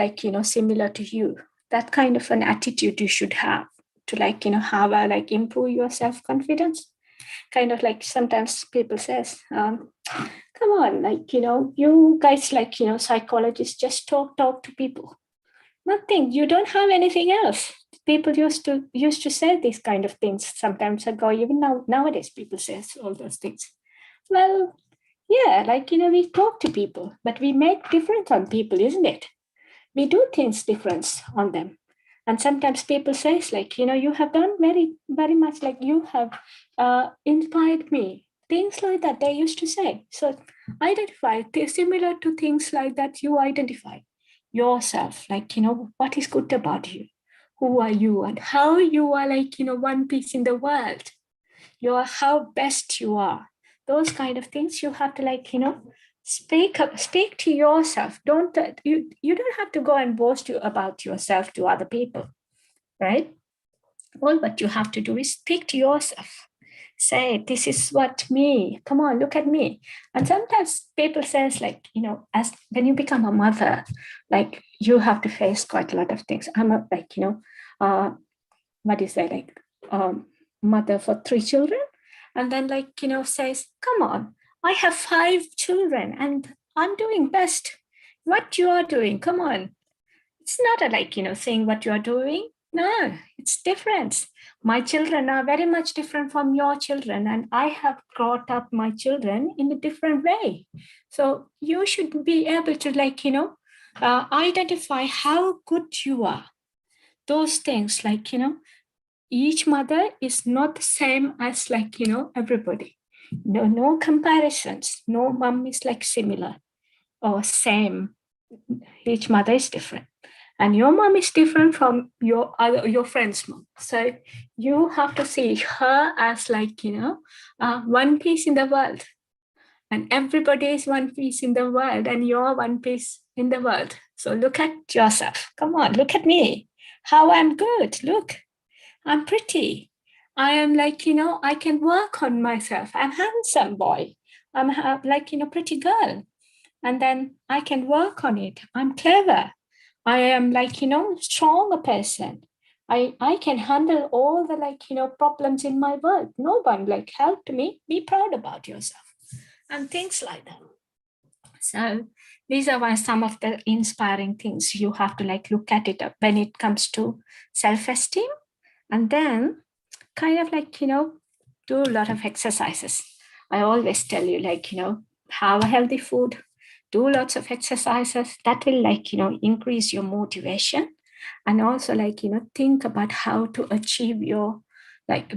Speaker 2: similar to you. That kind of an attitude you should have to have a improve your self-confidence. Kind of sometimes people says, come on, you guys psychologists just talk to people. Nothing, you don't have anything else. People used to say these kind of things sometimes ago. Even nowadays people say all those things. Well, yeah, we talk to people, but we make difference on people, isn't it? We do things different on them. And sometimes people say, you have done very, very much, you have inspired me. Things like that they used to say. So identify, similar to things like that, you identify yourself, what is good about you? Who are you? And how you are one piece in the world. You are how best you are. Those kind of things you have to speak to yourself. You don't have to go and boast about yourself to other people, right? All what you have to do is speak to yourself. Say, this is what me, come on, look at me. And sometimes people says as when you become a mother, you have to face quite a lot of things. I'm a what is that, mother for 3 children. And then says, come on, I have 5 children and I'm doing best. What you are doing, come on. It's not a saying what you are doing. No, it's different. My children are very much different from your children, and I have brought up my children in a different way. So you should be able to identify how good you are. Those things each mother is not the same as everybody. No comparisons. No mom is similar or same. Each mother is different, and your mom is different from your friend's mom. So you have to see her as one piece in the world, and everybody is one piece in the world, and you're one piece in the world. So look at yourself. Come on, look at me. How I'm good. Look, I'm pretty. I am I can work on myself. I'm handsome boy. I'm pretty girl. And then I can work on it. I'm clever. I am stronger person. I can handle all the problems in my world. No one helped me. Be proud about yourself. And things like that. So these are some of the inspiring things you have to look at it when it comes to self-esteem. And then kind of do a lot of exercises. I always tell you have a healthy food, do lots of exercises. That will increase your motivation, and also think about how to achieve your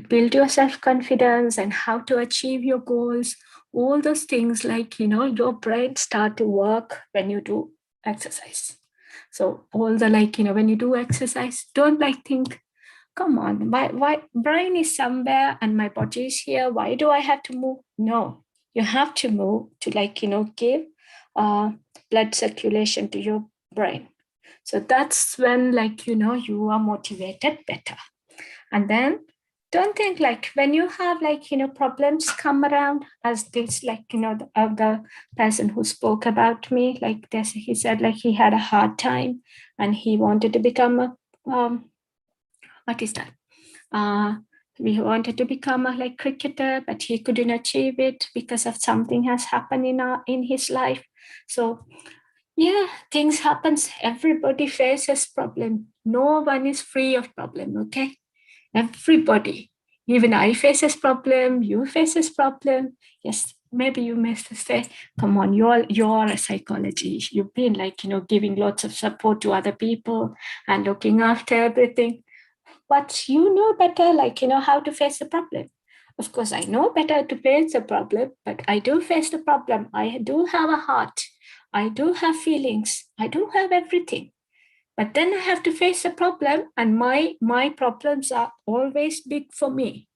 Speaker 2: build your self-confidence and how to achieve your goals. All those things your brain start to work when you do exercise. So all the when you do exercise, don't think, come on, why brain is somewhere and my body is here, why do I have to move? No, you have to move to give blood circulation to your brain. So that's when you are motivated better. And then don't think when you have problems come around, as this the person who spoke about me this, he said he had a hard time and he wanted to become a what is that? We wanted to become a cricketer, but he couldn't achieve it because of something has happened in his life. So yeah, things happens. Everybody faces problem. No one is free of problem. Okay, everybody. even I face this problem, you face this problem. Yes, maybe you may say, come on, you're a psychologist. You've been like, giving lots of support to other people and looking after everything. But you know better, like, how to face the problem. Of course, I know better to face the problem, but I do face the problem. I do have a heart. I do have feelings. I do have everything. But then I have to face the problem, and my problems are always big for me.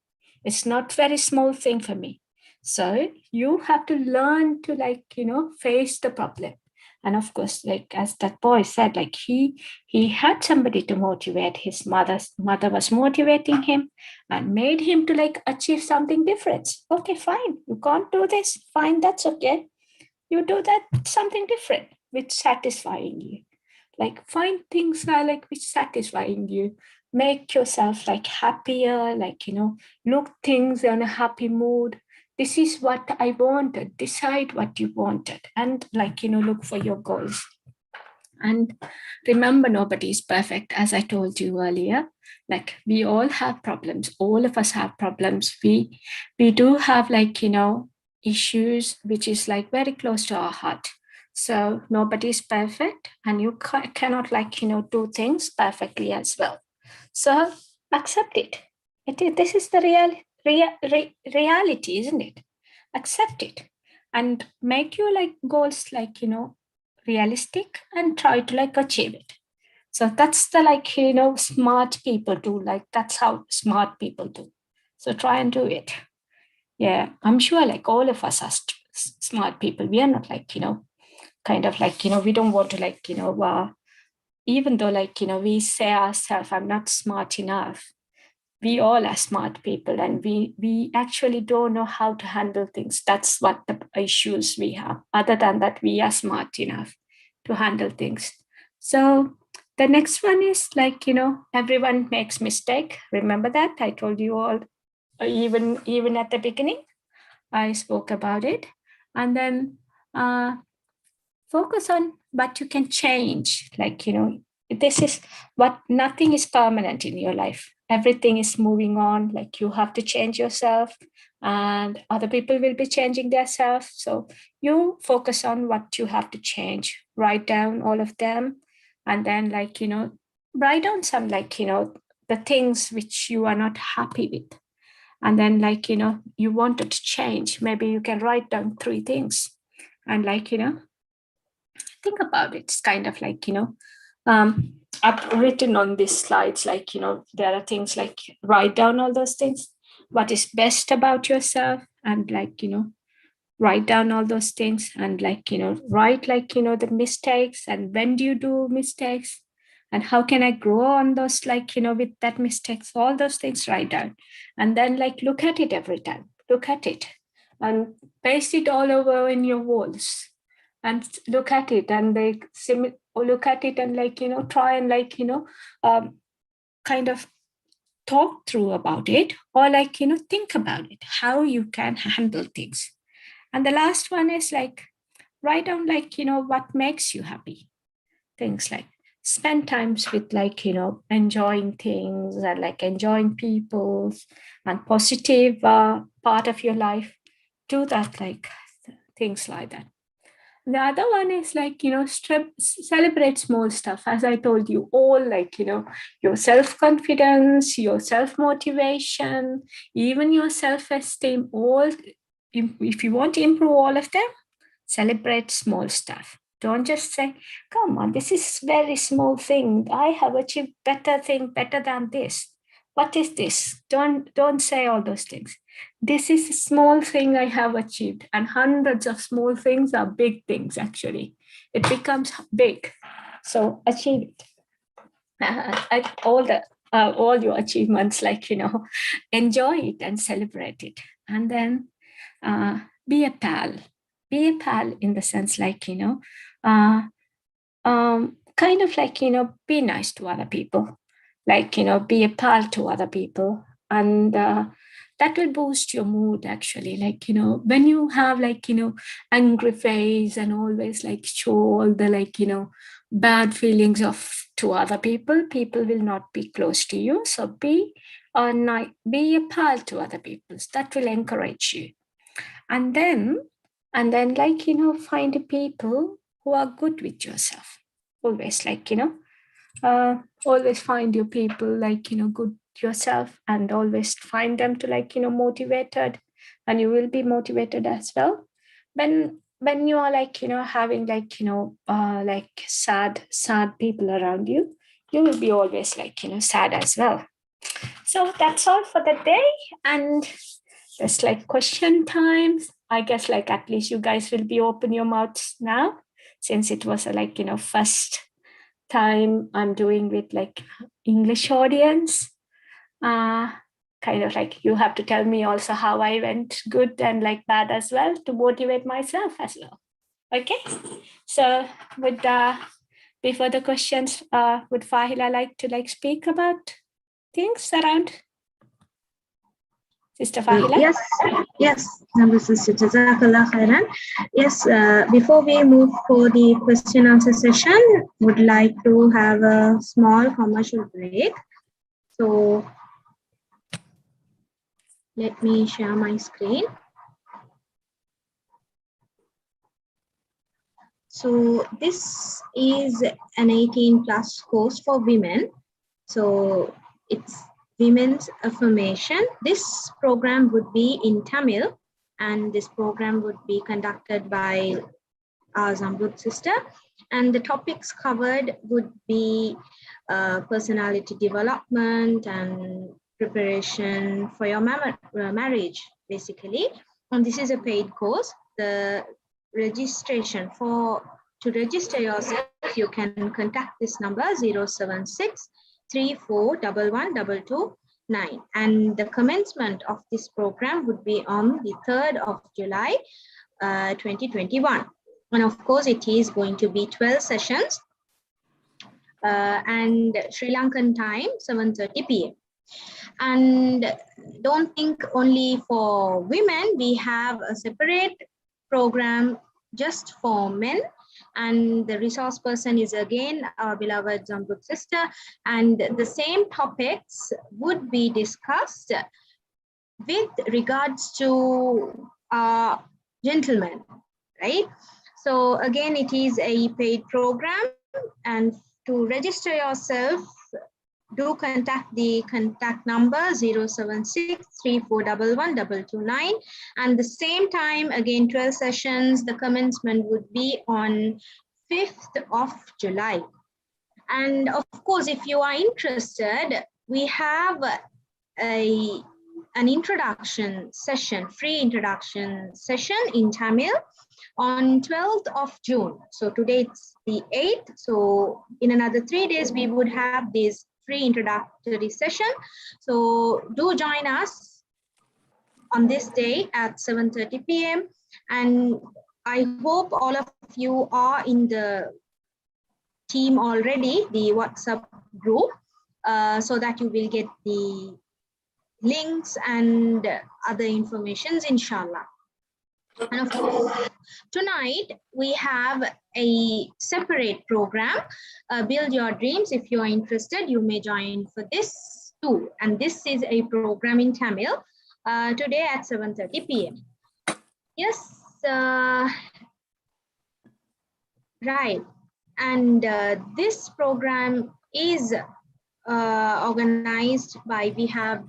Speaker 2: It's not very small thing for me. So you have to learn to face the problem. And of course, like as that boy said, like he had somebody to motivate. His mother was motivating him and made him to achieve something different. Okay, fine. You can't do this. Fine, that's okay. You do that something different, which satisfying you. Like find things that which satisfying you. Make yourself happier, look things in a happy mood. This is what I wanted. Decide what you wanted and look for your goals. And remember, nobody is perfect, as I told you earlier. Like we all have problems. All of us have problems. We do have issues which is very close to our heart. So nobody is perfect, and you cannot do things perfectly as well. So accept it. This is the reality, isn't it? Accept it and make your goals realistic and try to achieve it. So that's the smart people do. That's how smart people do. So try and do it. Yeah, I'm sure all of us are smart people. We are not kind of we don't want to even though we say ourselves, I'm not smart enough. We all are smart people, and we actually don't know how to handle things. That's what the issues we have. Other than that, we are smart enough to handle things. So the next one is everyone makes mistake. Remember that I told you all, even at the beginning, I spoke about it. And then focus on what you can change. This is what, nothing is permanent in your life. Everything is moving on. You have to change yourself, and other people will be changing themselves. So you focus on what you have to change. Write down all of them, and then write down some the things which you are not happy with. And then you wanted to change. Maybe you can write down 3 things and think about it. It's kind of I've written on these slides, there are things write down all those things, what is best about yourself, and write down all those things, and write the mistakes, and when do you do mistakes, and how can I grow on those with that mistakes, all those things write down. And then look at it every time, look at it and paste it all over in your walls, and look at it and look at it and try and kind of talk through about it, or think about it, how you can handle things. And the last one is write down what makes you happy. Things spend times with enjoying things, and enjoying people and positive part of your life. Do that, things like that. The other one is celebrate small stuff. As I told you, all your self-confidence, your self-motivation, even your self-esteem, all, if you want to improve all of them, celebrate small stuff. Don't just say, come on, this is very small thing. I have achieved better than this. What is this? Don't say all those things. This is a small thing I have achieved, and hundreds of small things are big things, actually. It becomes big. So achieve it. All your achievements, enjoy it and celebrate it. And then be a pal. Be a pal in the sense kind of be nice to other people. Be a pal to other people. And that will boost your mood, actually. When you have angry face and always show all the bad feelings to other people will not be close to you. So be or not be a pal to other people. That will encourage you. And then like, find people who are good with yourself. Always like, always find your people like, good yourself, and always find them to like, motivated, and you will be motivated as well. When you are like, having like, like sad people around you, you will be always like, sad as well. So that's all for the day. And it's like question times. I guess like at least you guys will be open your mouths now, since it was like, first time I'm doing with like English audience. Kind of like you have to tell me also how I went good and like bad as well, to motivate myself as well. Okay. So with before the questions, would Fahila like to like speak about things around? Sister Fahila?
Speaker 6: Yes, Sister Jazakallah khairan. Yes, before we move for the question answer session, would like to have a small commercial break. So let me share my screen. So this is an 18+ course for women. So it's women's affirmation. This program would be in Tamil, and this program would be conducted by our Zamrooth sister. And the topics covered would be personality development and preparation for your marriage, basically. And this is a paid course. The registration to register yourself, you can contact this number 076 34112229, and the commencement of this program would be on the 3rd of July 2021. And of course, it is going to be 12 sessions and Sri Lankan time, 7:30 p.m. And don't think only for women, we have a separate program just for men. And the resource person is again our beloved Zamrooth sister. And the same topics would be discussed with regards to gentlemen, right? So again, it is a paid program, and to register yourself, do contact the contact number 076 34112229, and the same time, again 12 sessions. The commencement would be on 5th of July. And of course, if you are interested, we have an introduction session, free introduction session in Tamil on 12th of June. So today it's the 8th. So in another 3 days, we would have this free introductory session. So do join us on this day at 7:30 p.m. And I hope all of you are in the team already, the WhatsApp group, so that you will get the links and other informations, inshallah. And of course, tonight we have a separate program, Build Your Dreams. If you are interested, you may join for this too. And this is a program in Tamil today at 7:30 p.m. Yes, right. And this program is organized by, we have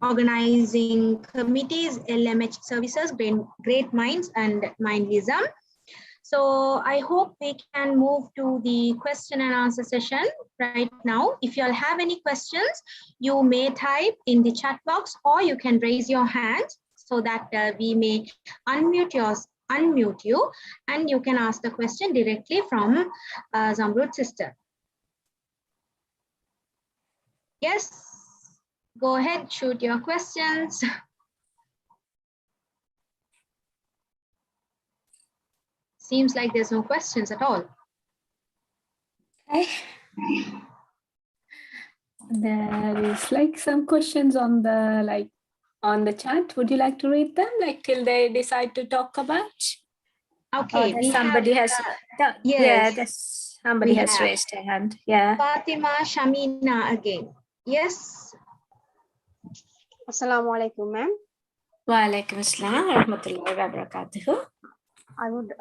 Speaker 6: organizing committees, LMH services, Great Minds and Mindism. So I hope we can move to the question and answer session right now. If you all have any questions, you may type in the chat box, or you can raise your hand so that we may unmute you, and you can ask the question directly from Zamrooth sister. Yes, go ahead, shoot your questions. Seems like there's no questions at all.
Speaker 2: Okay. There is like some questions on the chat. Would you like to read them, like till they decide to talk about?
Speaker 6: Okay,
Speaker 2: somebody has.
Speaker 6: yes.
Speaker 2: Yeah, somebody
Speaker 6: We
Speaker 2: has
Speaker 6: have
Speaker 2: raised a hand. Yeah.
Speaker 6: Fatima Shamina again. Yes.
Speaker 5: Assalamu alaikum, ma'am.
Speaker 2: Wa alaikum assalam wa rahmatullahi wa barakatuh.
Speaker 5: I would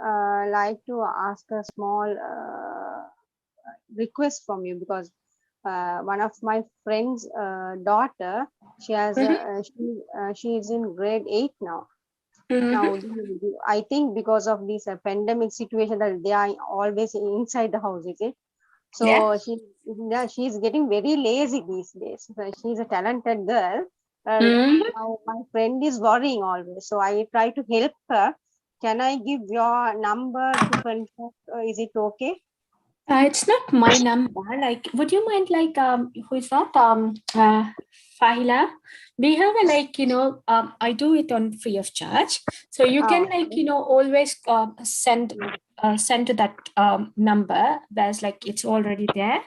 Speaker 5: like to ask a small request from you, because one of my friend's daughter, she has she is in grade 8 now. Now, I think because of this pandemic situation that they are always inside the house, is it? So
Speaker 2: Yeah.
Speaker 5: she is getting very lazy these days. So she's a talented girl. Now my friend is worrying always. So I try to help her. Can I give your number to contact? Is it okay?
Speaker 2: It's not my number. Like, would you mind, like, who is that? Fahila. We have a, like, I do it on free of charge. So you can, like, always send to that number. There's like, it's already there.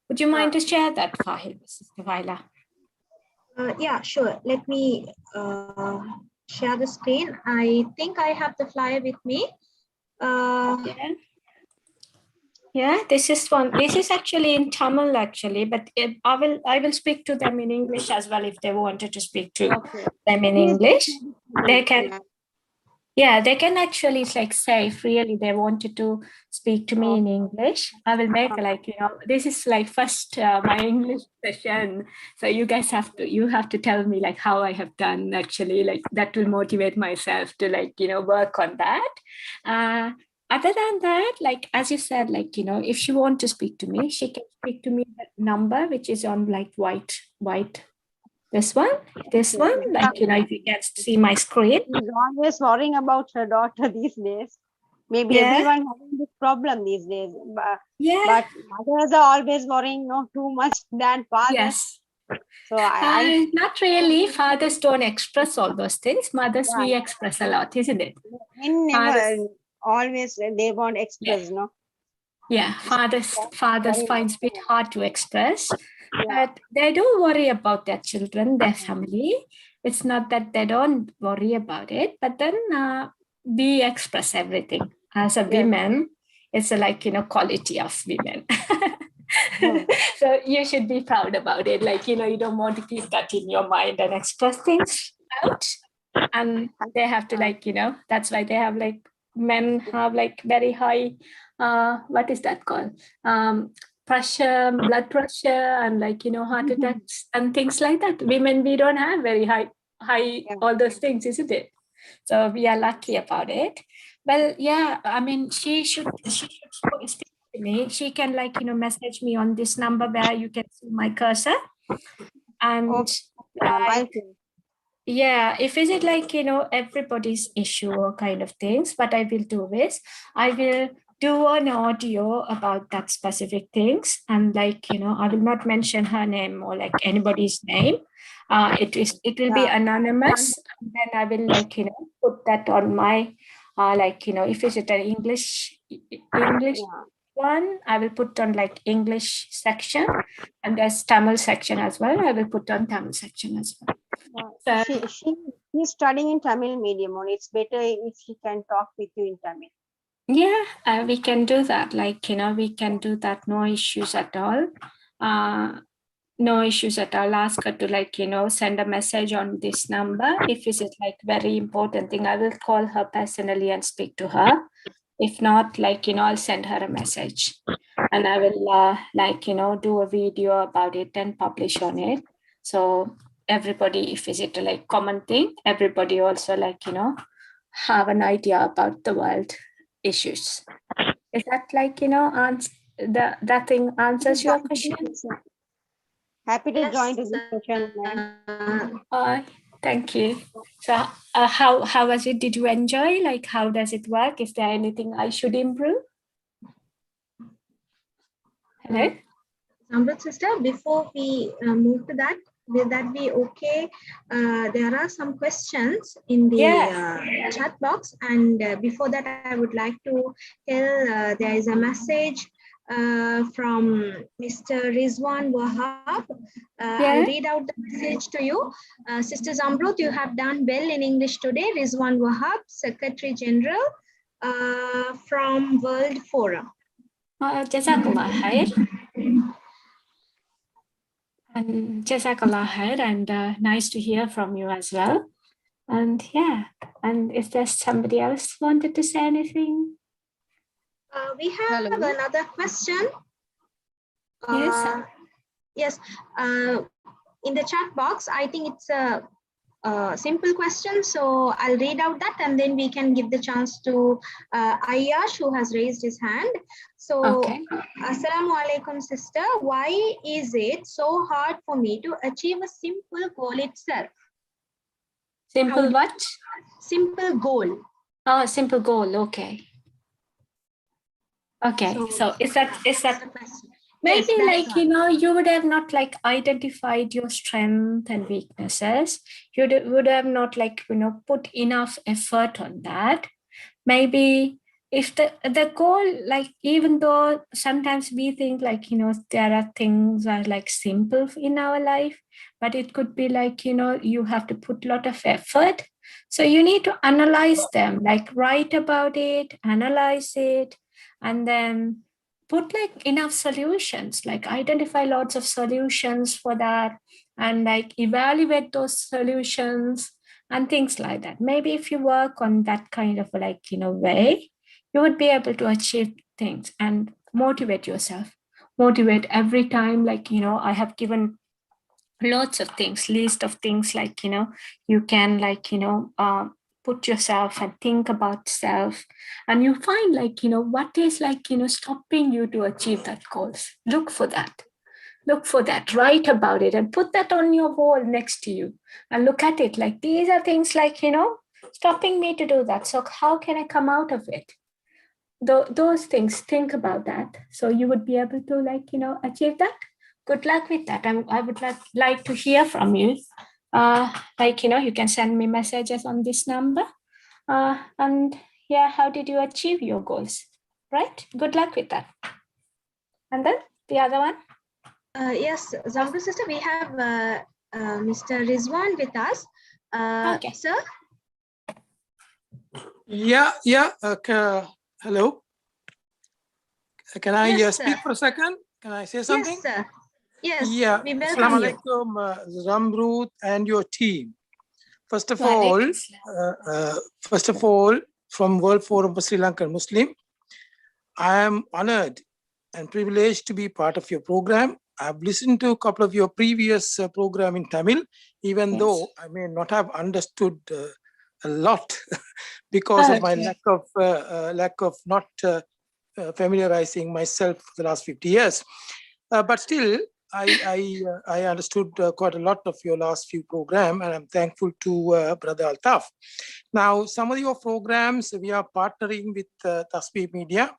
Speaker 2: Would you mind to share that, Fahila?
Speaker 6: Yeah, sure. Let me share the screen. I think I have the flyer with me.
Speaker 2: Yeah, this is one. This is actually in Tamil, actually, but I will speak to them in English as well if they wanted to speak to them in English. They can. Yeah, they can actually, it's like say if really they wanted to speak to me in English, I will make like, this is like first my English session. So you guys have to tell me like how I have done actually, like that will motivate myself to like, work on that. Other than that, like, as you said, like, if she wants to speak to me, she can speak to me that number, which is on like white. This one, like, if you can see my screen.
Speaker 5: She's always worrying about her daughter these days. Maybe everyone having this problem these days. But mothers are always worrying not too much than fathers.
Speaker 2: Yes.
Speaker 5: So I
Speaker 2: not really. Fathers don't express all those things. Mothers, we express a lot, isn't it?
Speaker 5: Never, always they won't express, no?
Speaker 2: Yeah, fathers finds it hard to express, but they do worry about their children, their family. It's not that they don't worry about it, but then we express everything. As a women, it's like, quality of women. So you should be proud about it. Like, you don't want to keep that in your mind and express things out. And they have to like, that's why they have like, men have like very high, what is that called? Pressure, blood pressure, and like, heart attacks and things like that. Women, we don't have very high, all those things, isn't it? So we are lucky about it. Well, yeah, I mean, she should speak to me. She can like, message me on this number where you can see my cursor. And yeah, if is it like, everybody's issue or kind of things, what I will do is I will do an audio about that specific things. And like, I will not mention her name or like anybody's name. It will be anonymous. And then I will like, put that on my, like, if it's an English one, I will put on like English section, and there's Tamil section as well. I will put on Tamil section as well.
Speaker 5: She's studying in Tamil medium, or it's better if she can talk with you in Tamil.
Speaker 2: Yeah, we can do that. Like, we can do that. No issues at all. No issues at all. Ask her to like, send a message on this number. If it's like very important thing, I will call her personally and speak to her. If not, like, I'll send her a message and I will like, do a video about it and publish on it. So everybody, if it's like common thing, everybody also like, have an idea about the world issues. Is that like, that thing answers your question?
Speaker 5: Happy to join the discussion, ma'am.
Speaker 2: Thank you. So how was it? Did you enjoy? Like, how does it work? Is there anything I should improve? Hello?
Speaker 6: Zamrooth sister, before we move to that, will that be okay? There are some questions in the chat box, and before that I would like to tell there is a message from Mr. Rizwan Wahab. I'll read out the message to you. Sister Zamrooth, you have done well in English today. Rizwan Wahab, Secretary General from World Forum.
Speaker 2: Jazakallah khair. And Jazakallah khair, and nice to hear from you as well. And yeah, and if there's somebody else wanted to say anything?
Speaker 6: We have another question.
Speaker 2: Yes.
Speaker 6: Yes. In the chat box, I think it's a simple question. So I'll read out that and then we can give the chance to Ayash, who has raised his hand. So,
Speaker 2: Okay.
Speaker 6: Assalamu alaikum, sister. Why is it so hard for me to achieve a simple goal itself?
Speaker 2: Simple what?
Speaker 6: Simple goal.
Speaker 2: Oh, simple goal. Okay. Okay. So is that maybe
Speaker 6: yes,
Speaker 2: like, you know, you would have not like identified your strength and weaknesses. You would have not like, you know, put enough effort on that. Maybe if the goal, like, even though sometimes we think like, you know, there are things are like simple in our life, but it could be like, you know, you have to put a lot of effort. So you need to analyze them, like write about it, analyze it, and then put like enough solutions, like identify lots of solutions for that, and like evaluate those solutions and things like that. Maybe if you work on that kind of like, you know, way, you would be able to achieve things and motivate yourself. Motivate every time, like, you know, I have given lots of things, list of things, like, you know, you can like, you know, put yourself and think about self, and you find like, you know, what is like, you know, stopping you to achieve that goals. Look for that, write about it and put that on your wall next to you and look at it, like these are things like, you know, stopping me to do that. So how can I come out of it? Those things, think about that, so you would be able to like, you know, achieve that. Good luck with that. I would like to hear from you. Like, you know, you can send me messages on this number. And yeah, how did you achieve your goals? Right? Good luck with that. And then the other one?
Speaker 6: Yes, Zamrooth sister, we have Mr. Rizwan with us.
Speaker 2: Okay.
Speaker 6: Sir?
Speaker 7: Yeah. Hello. Can I
Speaker 6: Yes,
Speaker 7: speak
Speaker 6: sir.
Speaker 7: for a second? Can I say something?
Speaker 6: Yes, sir. Yes,
Speaker 7: Yeah.
Speaker 6: we welcome
Speaker 7: Assalamu
Speaker 6: you.
Speaker 7: alaikum, Zamrooth and your team. First of all, from World Forum for Sri Lankan Muslim, I am honored and privileged to be part of your program. I've listened to a couple of your previous program in Tamil, even though I may not have understood a lot because of my lack of not familiarizing myself for the last 50 years. But still, I understood quite a lot of your last few programs, and I'm thankful to Brother Altaf. Now, some of your programs, we are partnering with Tasbih Media,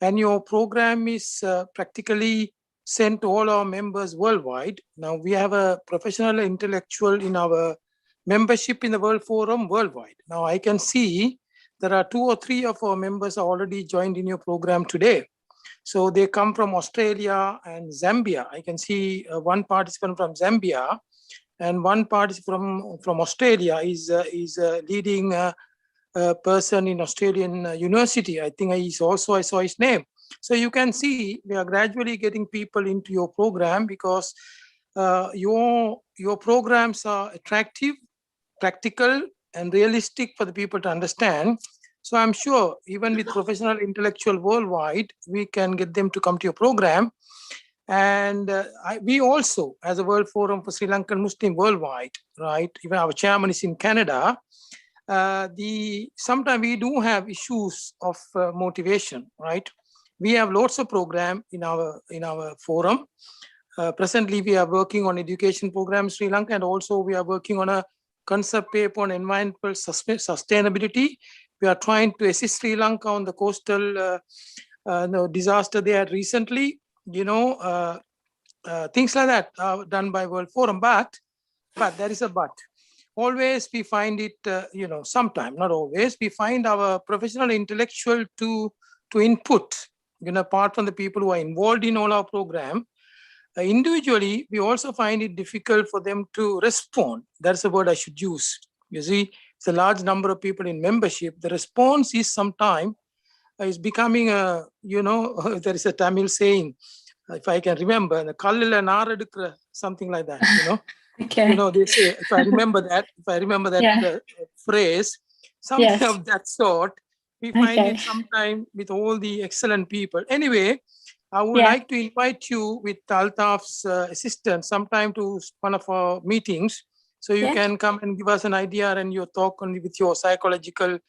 Speaker 7: and your program is practically sent to all our members worldwide. Now, we have a professional intellectual in our membership in the World Forum worldwide. Now, I can see there are 2 or 3 of our members are already joined in your program today. So they come from Australia and Zambia. I can see one participant from Zambia, and one participant from Australia is a leading person in Australian university. I think I saw his name. So you can see we are gradually getting people into your program because your programs are attractive, practical, and realistic for the people to understand. So I'm sure even with professional intellectual worldwide, we can get them to come to your program. And we also, as a World Forum for Sri Lankan Muslim worldwide, right? Even our chairman is in Canada. Sometimes we do have issues of motivation, right? We have lots of program in our forum. Presently, we are working on education program in Sri Lanka, and also we are working on a concept paper on environmental sustainability. We are trying to assist Sri Lanka on the coastal disaster they had recently. Things like that are done by World Forum, but there is a but. Always we find it, sometime, not always, we find our professional intellectual to input, apart from the people who are involved in all our program. Individually, we also find it difficult for them to respond. That's the word I should use. You see, it's a large number of people in membership. The response is sometimes is becoming a, there is a Tamil saying, if I can remember, something like that,
Speaker 2: Okay.
Speaker 7: They say, if I remember that phrase, something of that sort, we find it sometime with all the excellent people. Anyway, I would like to invite you with Altaf's assistance sometime to one of our meetings. So you can come and give us an idea and your talk on with your psychological,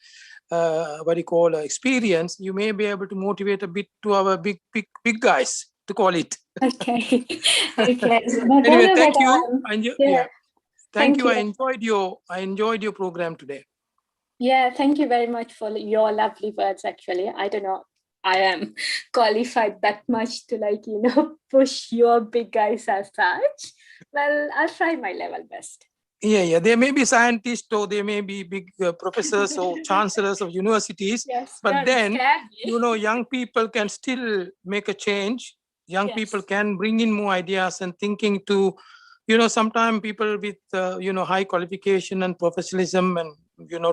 Speaker 7: experience. You may be able to motivate a bit to our big guys, to call it.
Speaker 2: Okay.
Speaker 7: Anyway, thank you. Thank you.
Speaker 2: You.
Speaker 7: I enjoyed your program today.
Speaker 2: Yeah, thank you very much for your lovely words. Actually, I don't know, I am qualified that much to push your big guys as such. Well, I'll try my level best.
Speaker 7: Yeah. There may be scientists or there may be big professors or chancellors of universities.
Speaker 2: Yes,
Speaker 7: but then, young people can still make a change. Young people can bring in more ideas and thinking to, sometimes people with, high qualification and professionalism and,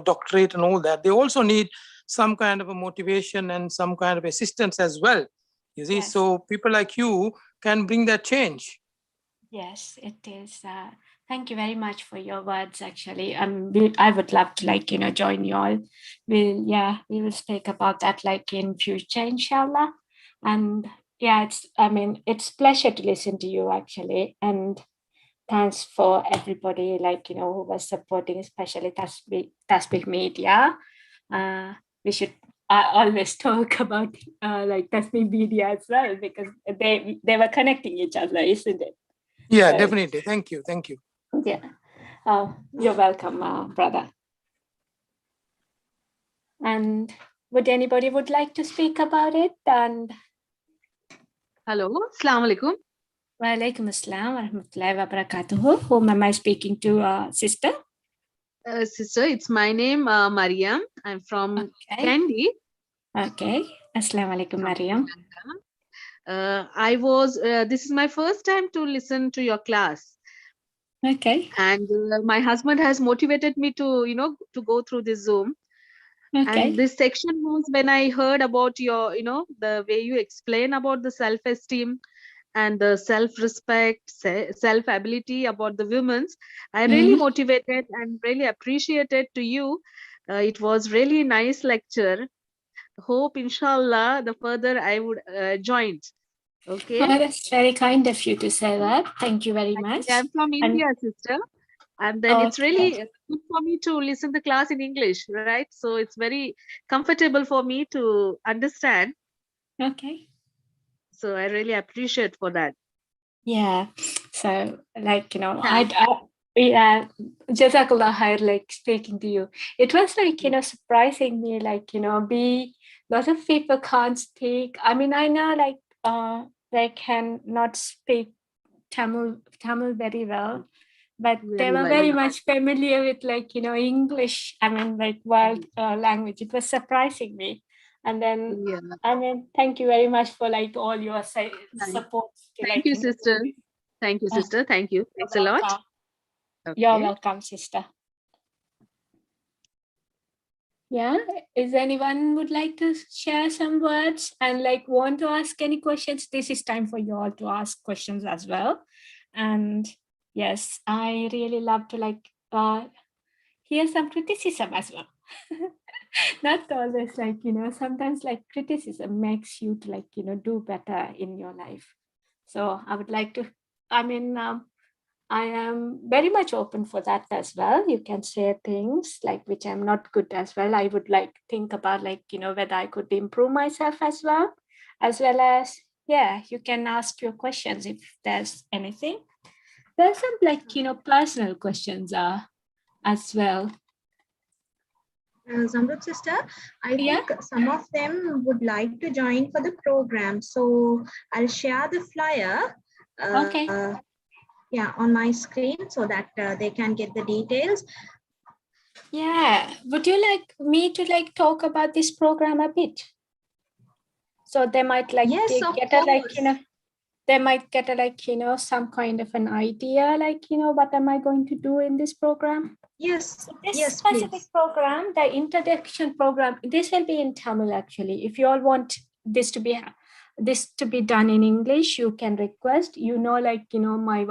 Speaker 7: doctorate and all that, they also need some kind of a motivation and some kind of assistance as well. You see, so people like you can bring that change.
Speaker 2: Yes, it is. Thank you very much for your words. Actually, I would love to join you all. We will speak about that in future, inshallah. And it's pleasure to listen to you actually. And thanks for everybody who was supporting, especially Tasbih Media. We should always talk about Tasbih Media as well, because they were connecting each other, isn't it?
Speaker 7: Yeah, definitely. Thank you.
Speaker 2: Yeah. You're welcome, brother. And would anybody like to speak about it? And
Speaker 8: hello, assalamu alaikum.
Speaker 2: Wa alaikum assalam wa rahmatullahi wa barakatuhu. Whom am I speaking to, sister?
Speaker 8: Sister, it's my name, Mariam. I'm from Kandy.
Speaker 2: Okay. Assalamu alaikum, Mariam.
Speaker 8: This is my first time to listen to your class.
Speaker 2: Okay.
Speaker 8: And my husband has motivated me to, to go through this Zoom.
Speaker 2: Okay.
Speaker 8: And this section was when I heard about your, the way you explain about the self-esteem and the self-respect, self-ability about the women's. I really motivated and really appreciated to you. It was really nice lecture. Hope, inshallah, the further I would join. Okay.
Speaker 2: Oh, that's very kind of you to say that. Thank you very much.
Speaker 8: I'm from India, sister. And then it's really good for me to listen the class in English, right? So it's very comfortable for me to understand.
Speaker 2: Okay.
Speaker 8: So I really appreciate for that.
Speaker 2: Yeah. So Jazakallah khair, speaking to you. It was surprising me, lots of people can't speak. I mean, I know they can not speak Tamil very well, but they were very much familiar with English. I mean, world language. It was surprising me. And then, thank you very much for all your support.
Speaker 8: Thank you, sister. Thank you, sister. Thank you. Thanks a lot.
Speaker 2: Okay. You're welcome, sister. Yeah. Is anyone would like to share some words and want to ask any questions? This is time for you all to ask questions as well. And yes, I really love to hear some criticism as well. Not always sometimes criticism makes you to do better in your life. So I would like to, I am very much open for that as well. You can say things which I'm not good as well. I would think about whether I could improve myself as well as you can ask your questions if there's anything. There's some personal questions as well.
Speaker 6: Zamrooth sister, I think some of them would like to join for the program. So I'll share the flyer. On my screen so that they can get the details.
Speaker 2: Yeah. Would you like me to talk about this program a bit? So they might they might get some kind of an idea what am I going to do in this program?
Speaker 6: Yes.
Speaker 2: So this
Speaker 6: Yes,
Speaker 2: specific
Speaker 6: please.
Speaker 2: program, the introduction program, this will be in Tamil actually. If you all want this to be done in English, you can request, my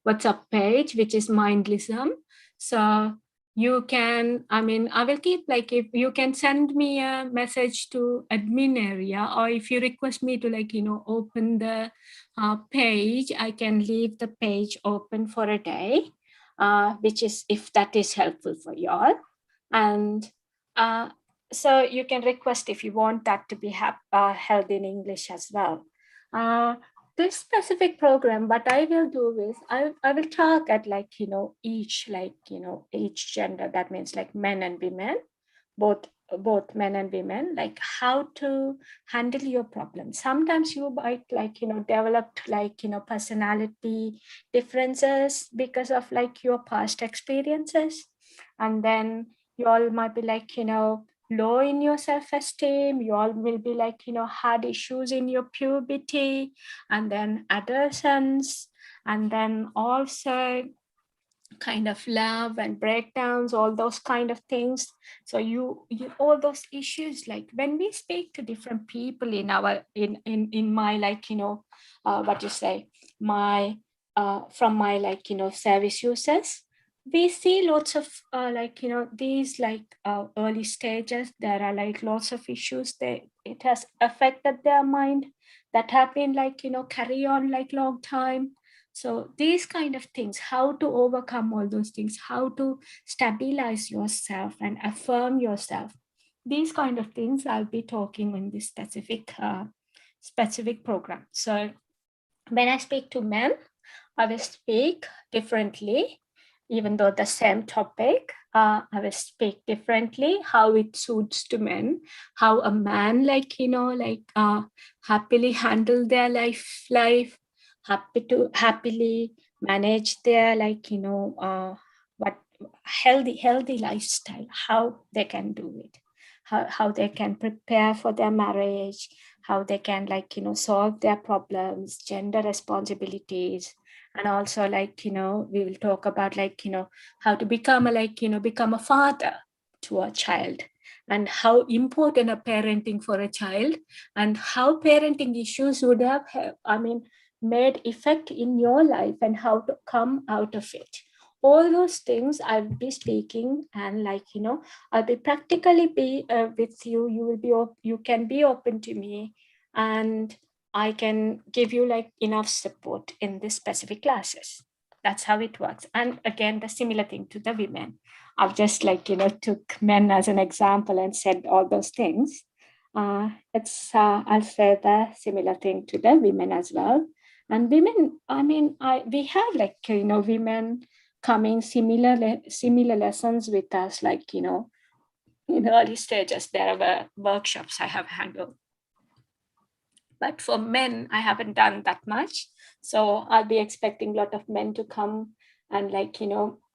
Speaker 2: WhatsApp page, which is Mindlism. So you can, I will keep, if you can send me a message to admin area, or if you request me to open the page, I can leave the page open for a day. Which is, if that is helpful for you all. And so you can request if you want that to be held in English as well. This specific program, what I will do is I will talk at each gender, that means men and women, both men and women, how to handle your problems. Sometimes you might develop personality differences because of your past experiences, and then you all might be low in your self-esteem. You all will be had issues in your puberty and then adolescence, and then also kind of love and breakdowns, all those kind of things. So you all those issues, when we speak to different people in our in my my from my service users, we see lots of these early stages. There are lots of issues it has affected their mind that have been carry on long time. So these kind of things, how to overcome all those things, how to stabilize yourself and affirm yourself, these kind of things I'll be talking in this specific program. So when I speak to men, I will speak differently, even though the same topic. I will speak differently, how it suits to men, how a man happily handle their life, happily manage their what healthy lifestyle, how they can do it, how they can prepare for their marriage, how they can solve their problems, gender responsibilities, and also we will talk about how to become a father to a child, and how important a parenting for a child, and how parenting issues would have made effect in your life, and how to come out of it. All those things I'll be speaking, and I'll be practically be with you. You can be open to me, and I can give you enough support in this specific classes. That's how it works. And again, the similar thing to the women. I've just took men as an example and said all those things. I'll say the similar thing to the women as well. And women, we have women coming similar lessons with us, in early stages. There are workshops I have handled. But for men, I haven't done that much. So I'll be expecting a lot of men to come and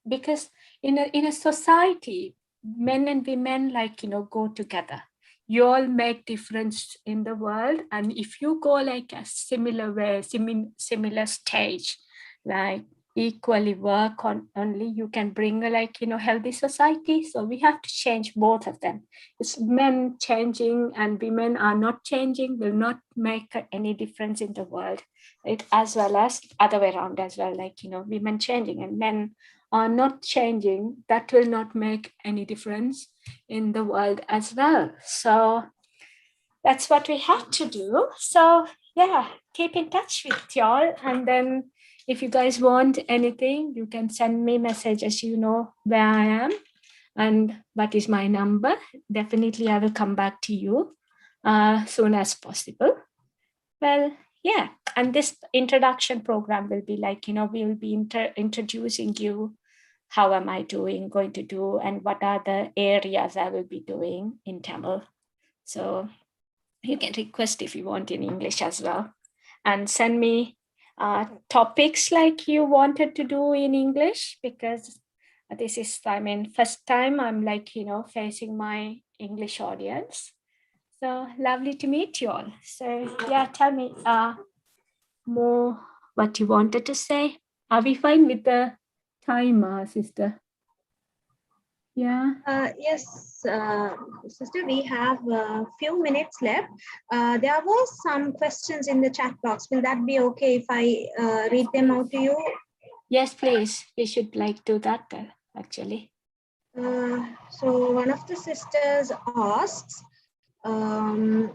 Speaker 2: because in a society, men and women go together. You all make difference in the world. And if you go a similar way, similar stage, equally work on, only you can bring a healthy society. So we have to change both of them. It's men changing and women are not changing will not make any difference in the world. It as well as other way around as well, women changing and men are not changing, that will not make any difference in the world as well. So that's what we have to do. So yeah, keep in touch with y'all, and then if you guys want anything, you can send me messages. You know where I am and what is my number. Definitely I will come back to you soon as possible. Well, yeah, and this introduction program will be we will be introducing you, how am I going to do, and what are the areas I will be doing in Tamil. So you can request if you want in English as well, and send me topics you wanted to do in English, because this is, first time I'm facing my English audience. So lovely to meet you all. So yeah, tell me more what you wanted to say. Are we fine with the time, sister? Yeah.
Speaker 6: Yes, sister, we have a few minutes left. There were some questions in the chat box. Will that be okay if I read them out to you?
Speaker 2: Yes, please. We should do that actually.
Speaker 6: So one of the sisters asks, when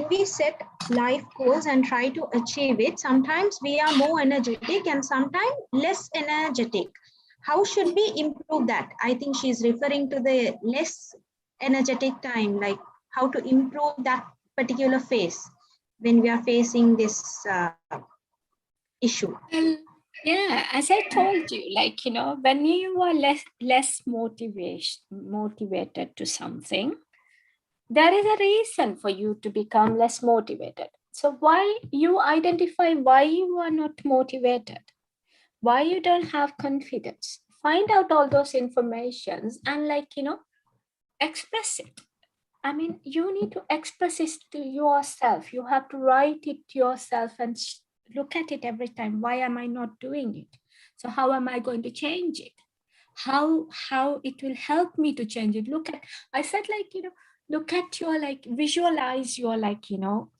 Speaker 6: we set life goals and try to achieve it, sometimes we are more energetic and sometimes less energetic. How should we improve that? I think she's referring to the less energetic time, like how to improve that particular phase when we are facing this issue.
Speaker 2: Well, yeah, as I told you, when you are less motivated to something, there is a reason for you to become less motivated. So why you identify why you are not motivated, why you don't have confidence, find out all those informations and express it. I mean, you need to express it to yourself. You have to write it to yourself and look at it every time. Why am I not doing it? So how am I going to change it? How it will help me to change it? I said look at your visualize your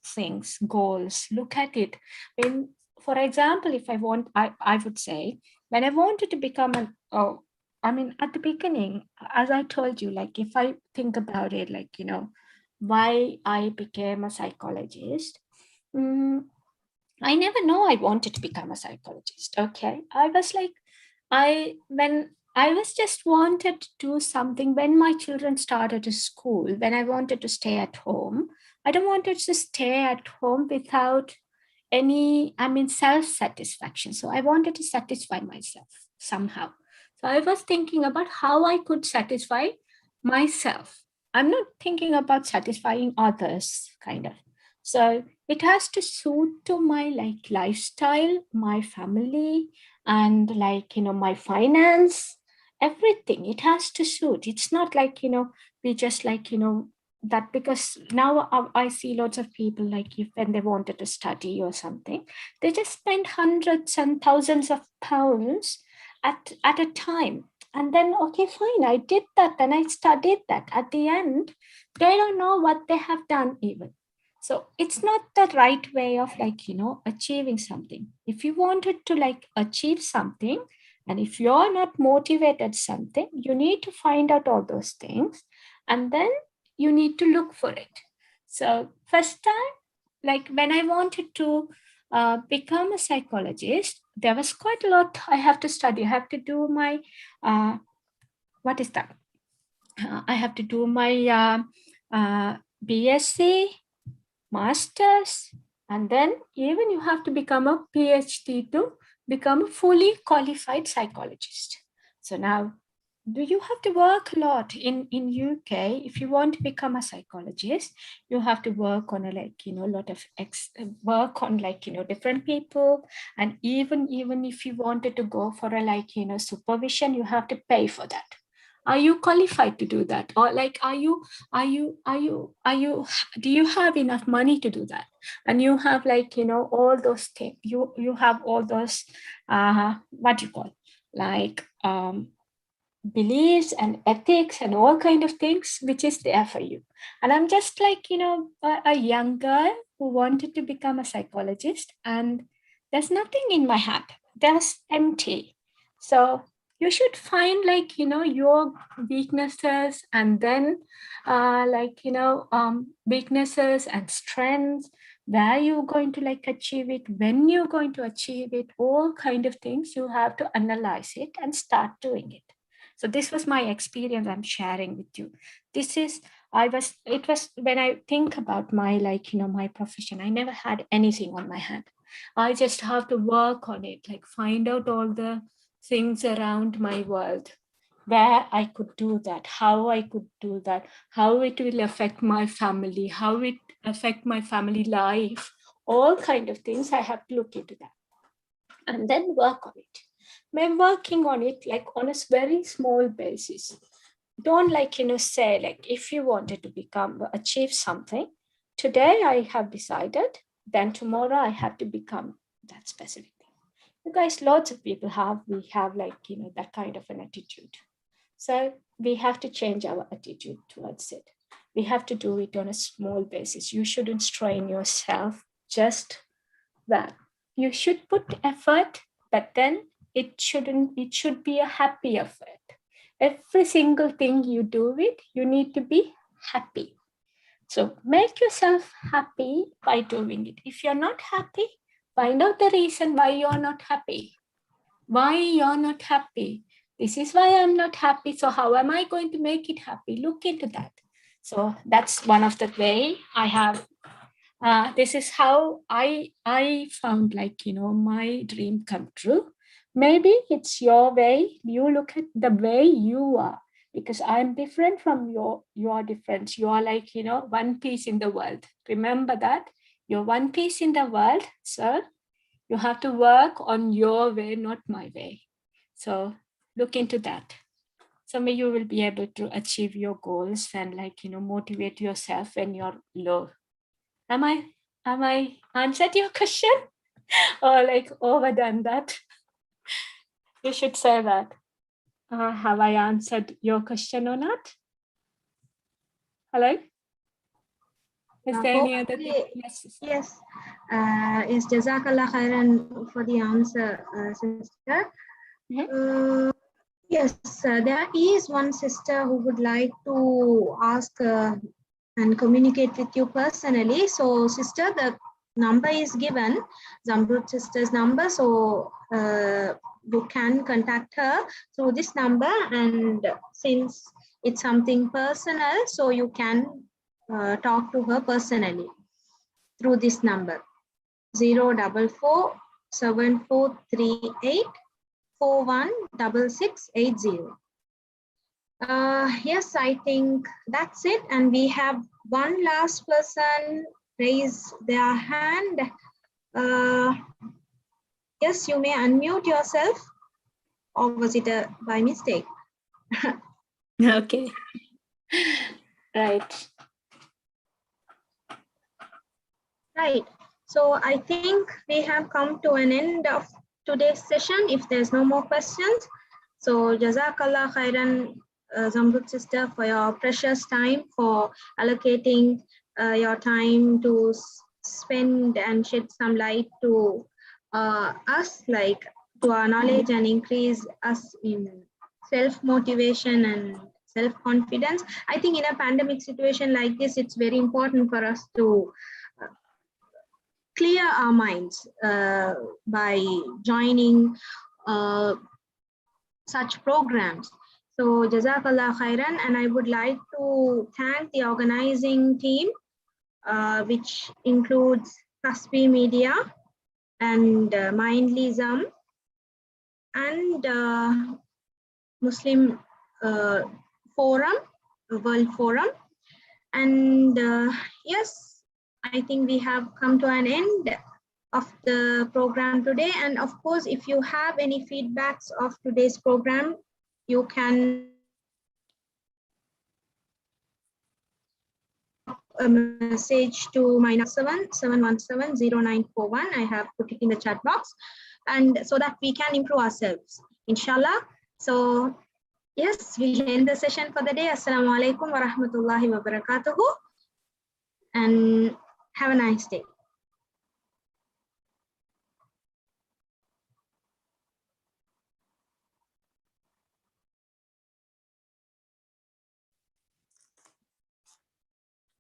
Speaker 2: things, goals. Look at it. When, for example, if I would say, when I wanted to become at the beginning, as I told you, if I think about it, why I became a psychologist, I never know I wanted to become a psychologist. Okay. When I was just wanted to do something when my children started to school, when I wanted to stay at home, I don't want to just stay at home without any, self-satisfaction. So I wanted to satisfy myself somehow. So I was thinking about how I could satisfy myself. I'm not thinking about satisfying others, kind of. So it has to suit to my lifestyle, my family, and my finance, everything. It has to suit. It's not we just that, because now I see lots of people if when they wanted to study or something, they just spend hundreds and thousands of pounds at a time. And then, okay, fine, I did that and I studied that. At the end, they don't know what they have done even. So it's not the right way of achieving something. If you wanted to achieve something, and if you're not motivated something, you need to find out all those things, and then you need to look for it. So first time, when I wanted to become a psychologist, there was quite a lot I have to study. I have to do my, what is that? I have to do my BSc, Masters, and then even you have to become a PhD to become a fully qualified psychologist. So now, do you have to work a lot in UK? If you want to become a psychologist, you have to work on a lot of work on different people, and even if you wanted to go for a supervision, you have to pay for that. Are you qualified to do that? Or do you have enough money to do that? And you have all those things, you have all those what you call beliefs and ethics and all kind of things which is there for you. And I'm just a young girl who wanted to become a psychologist, and there's nothing in my hand. There's empty. So you should find your weaknesses, and then weaknesses and strengths, where you're going to achieve it, when you're going to achieve it, all kind of things. You have to analyze it and start doing it. So this was my experience I'm sharing with you. It was when I think about my my profession, I never had anything on my hand. I just have to work on it, find out all the things around my world, where I could do that, how I could do that, how it will affect my family, how it affect my family life, all kind of things. I have to look into that and then work on it. I'm working on it on a very small basis. Don't say if you wanted to achieve something, today I have decided, then tomorrow I have to become that specific thing. You guys, lots of people we have that kind of an attitude. So we have to change our attitude towards it. We have to do it on a small basis. You shouldn't strain yourself just that. You should put effort, but then it should be a happy effort. Every single thing you do it, you need to be happy. So make yourself happy by doing it. If you're not happy, find out the reason why you're not happy. Why you're not happy. This is why I'm not happy. So how am I going to make it happy? Look into that. So that's one of the way I have. This is how I found, like, you know, my dream come true. Maybe it's your way. You look at the way you are, because I'm different from your difference. You are like, you know, one piece in the world. Remember that you're one piece in the world, sir. You have to work on your way, not my way. So look into that. So maybe you will be able to achieve your goals and, like, you know, motivate yourself when you're low. Am I answered your question or like overdone that? You should say that. Have I answered your question or not? Hello? Is there any other thing? Yes.
Speaker 6: Yes. Yes, Jazakallah khairan for the answer, sister. Yes, there is one sister who would like to ask and communicate with you personally. So, sister, the number is given, Zamrooth sister's number. So, you can contact her through this number. And since it's something personal, so you can talk to her personally through this number, 044 7438 416680. Yes, I think that's it. And we have one last person raise their hand. Yes, you may unmute yourself. Or was it by mistake?
Speaker 2: Okay. Right.
Speaker 6: Right. So I think we have come to an end of today's session, if there's no more questions. So Jazakallah khairan, Zamrooth sister, for your precious time, for allocating your time to spend and shed some light to us, like to our knowledge, and increase us in self-motivation and self-confidence. I think in a pandemic situation like this, it's very important for us to clear our minds by joining such programs. So Jazakallah khairan, and I would like to thank the organizing team, which includes Kaspi Media and Mindlyism and Muslim Forum, World Forum. And yes, I think we have come to an end of the program today. And of course, if you have any feedbacks of today's program, you can a message to my 717-0941. I have put it in the chat box, and so that we can improve ourselves, inshallah. So yes, we'll end the session for the day. Assalamu alaikum wa rahmatullahi wa barakatuhu, and have a nice day.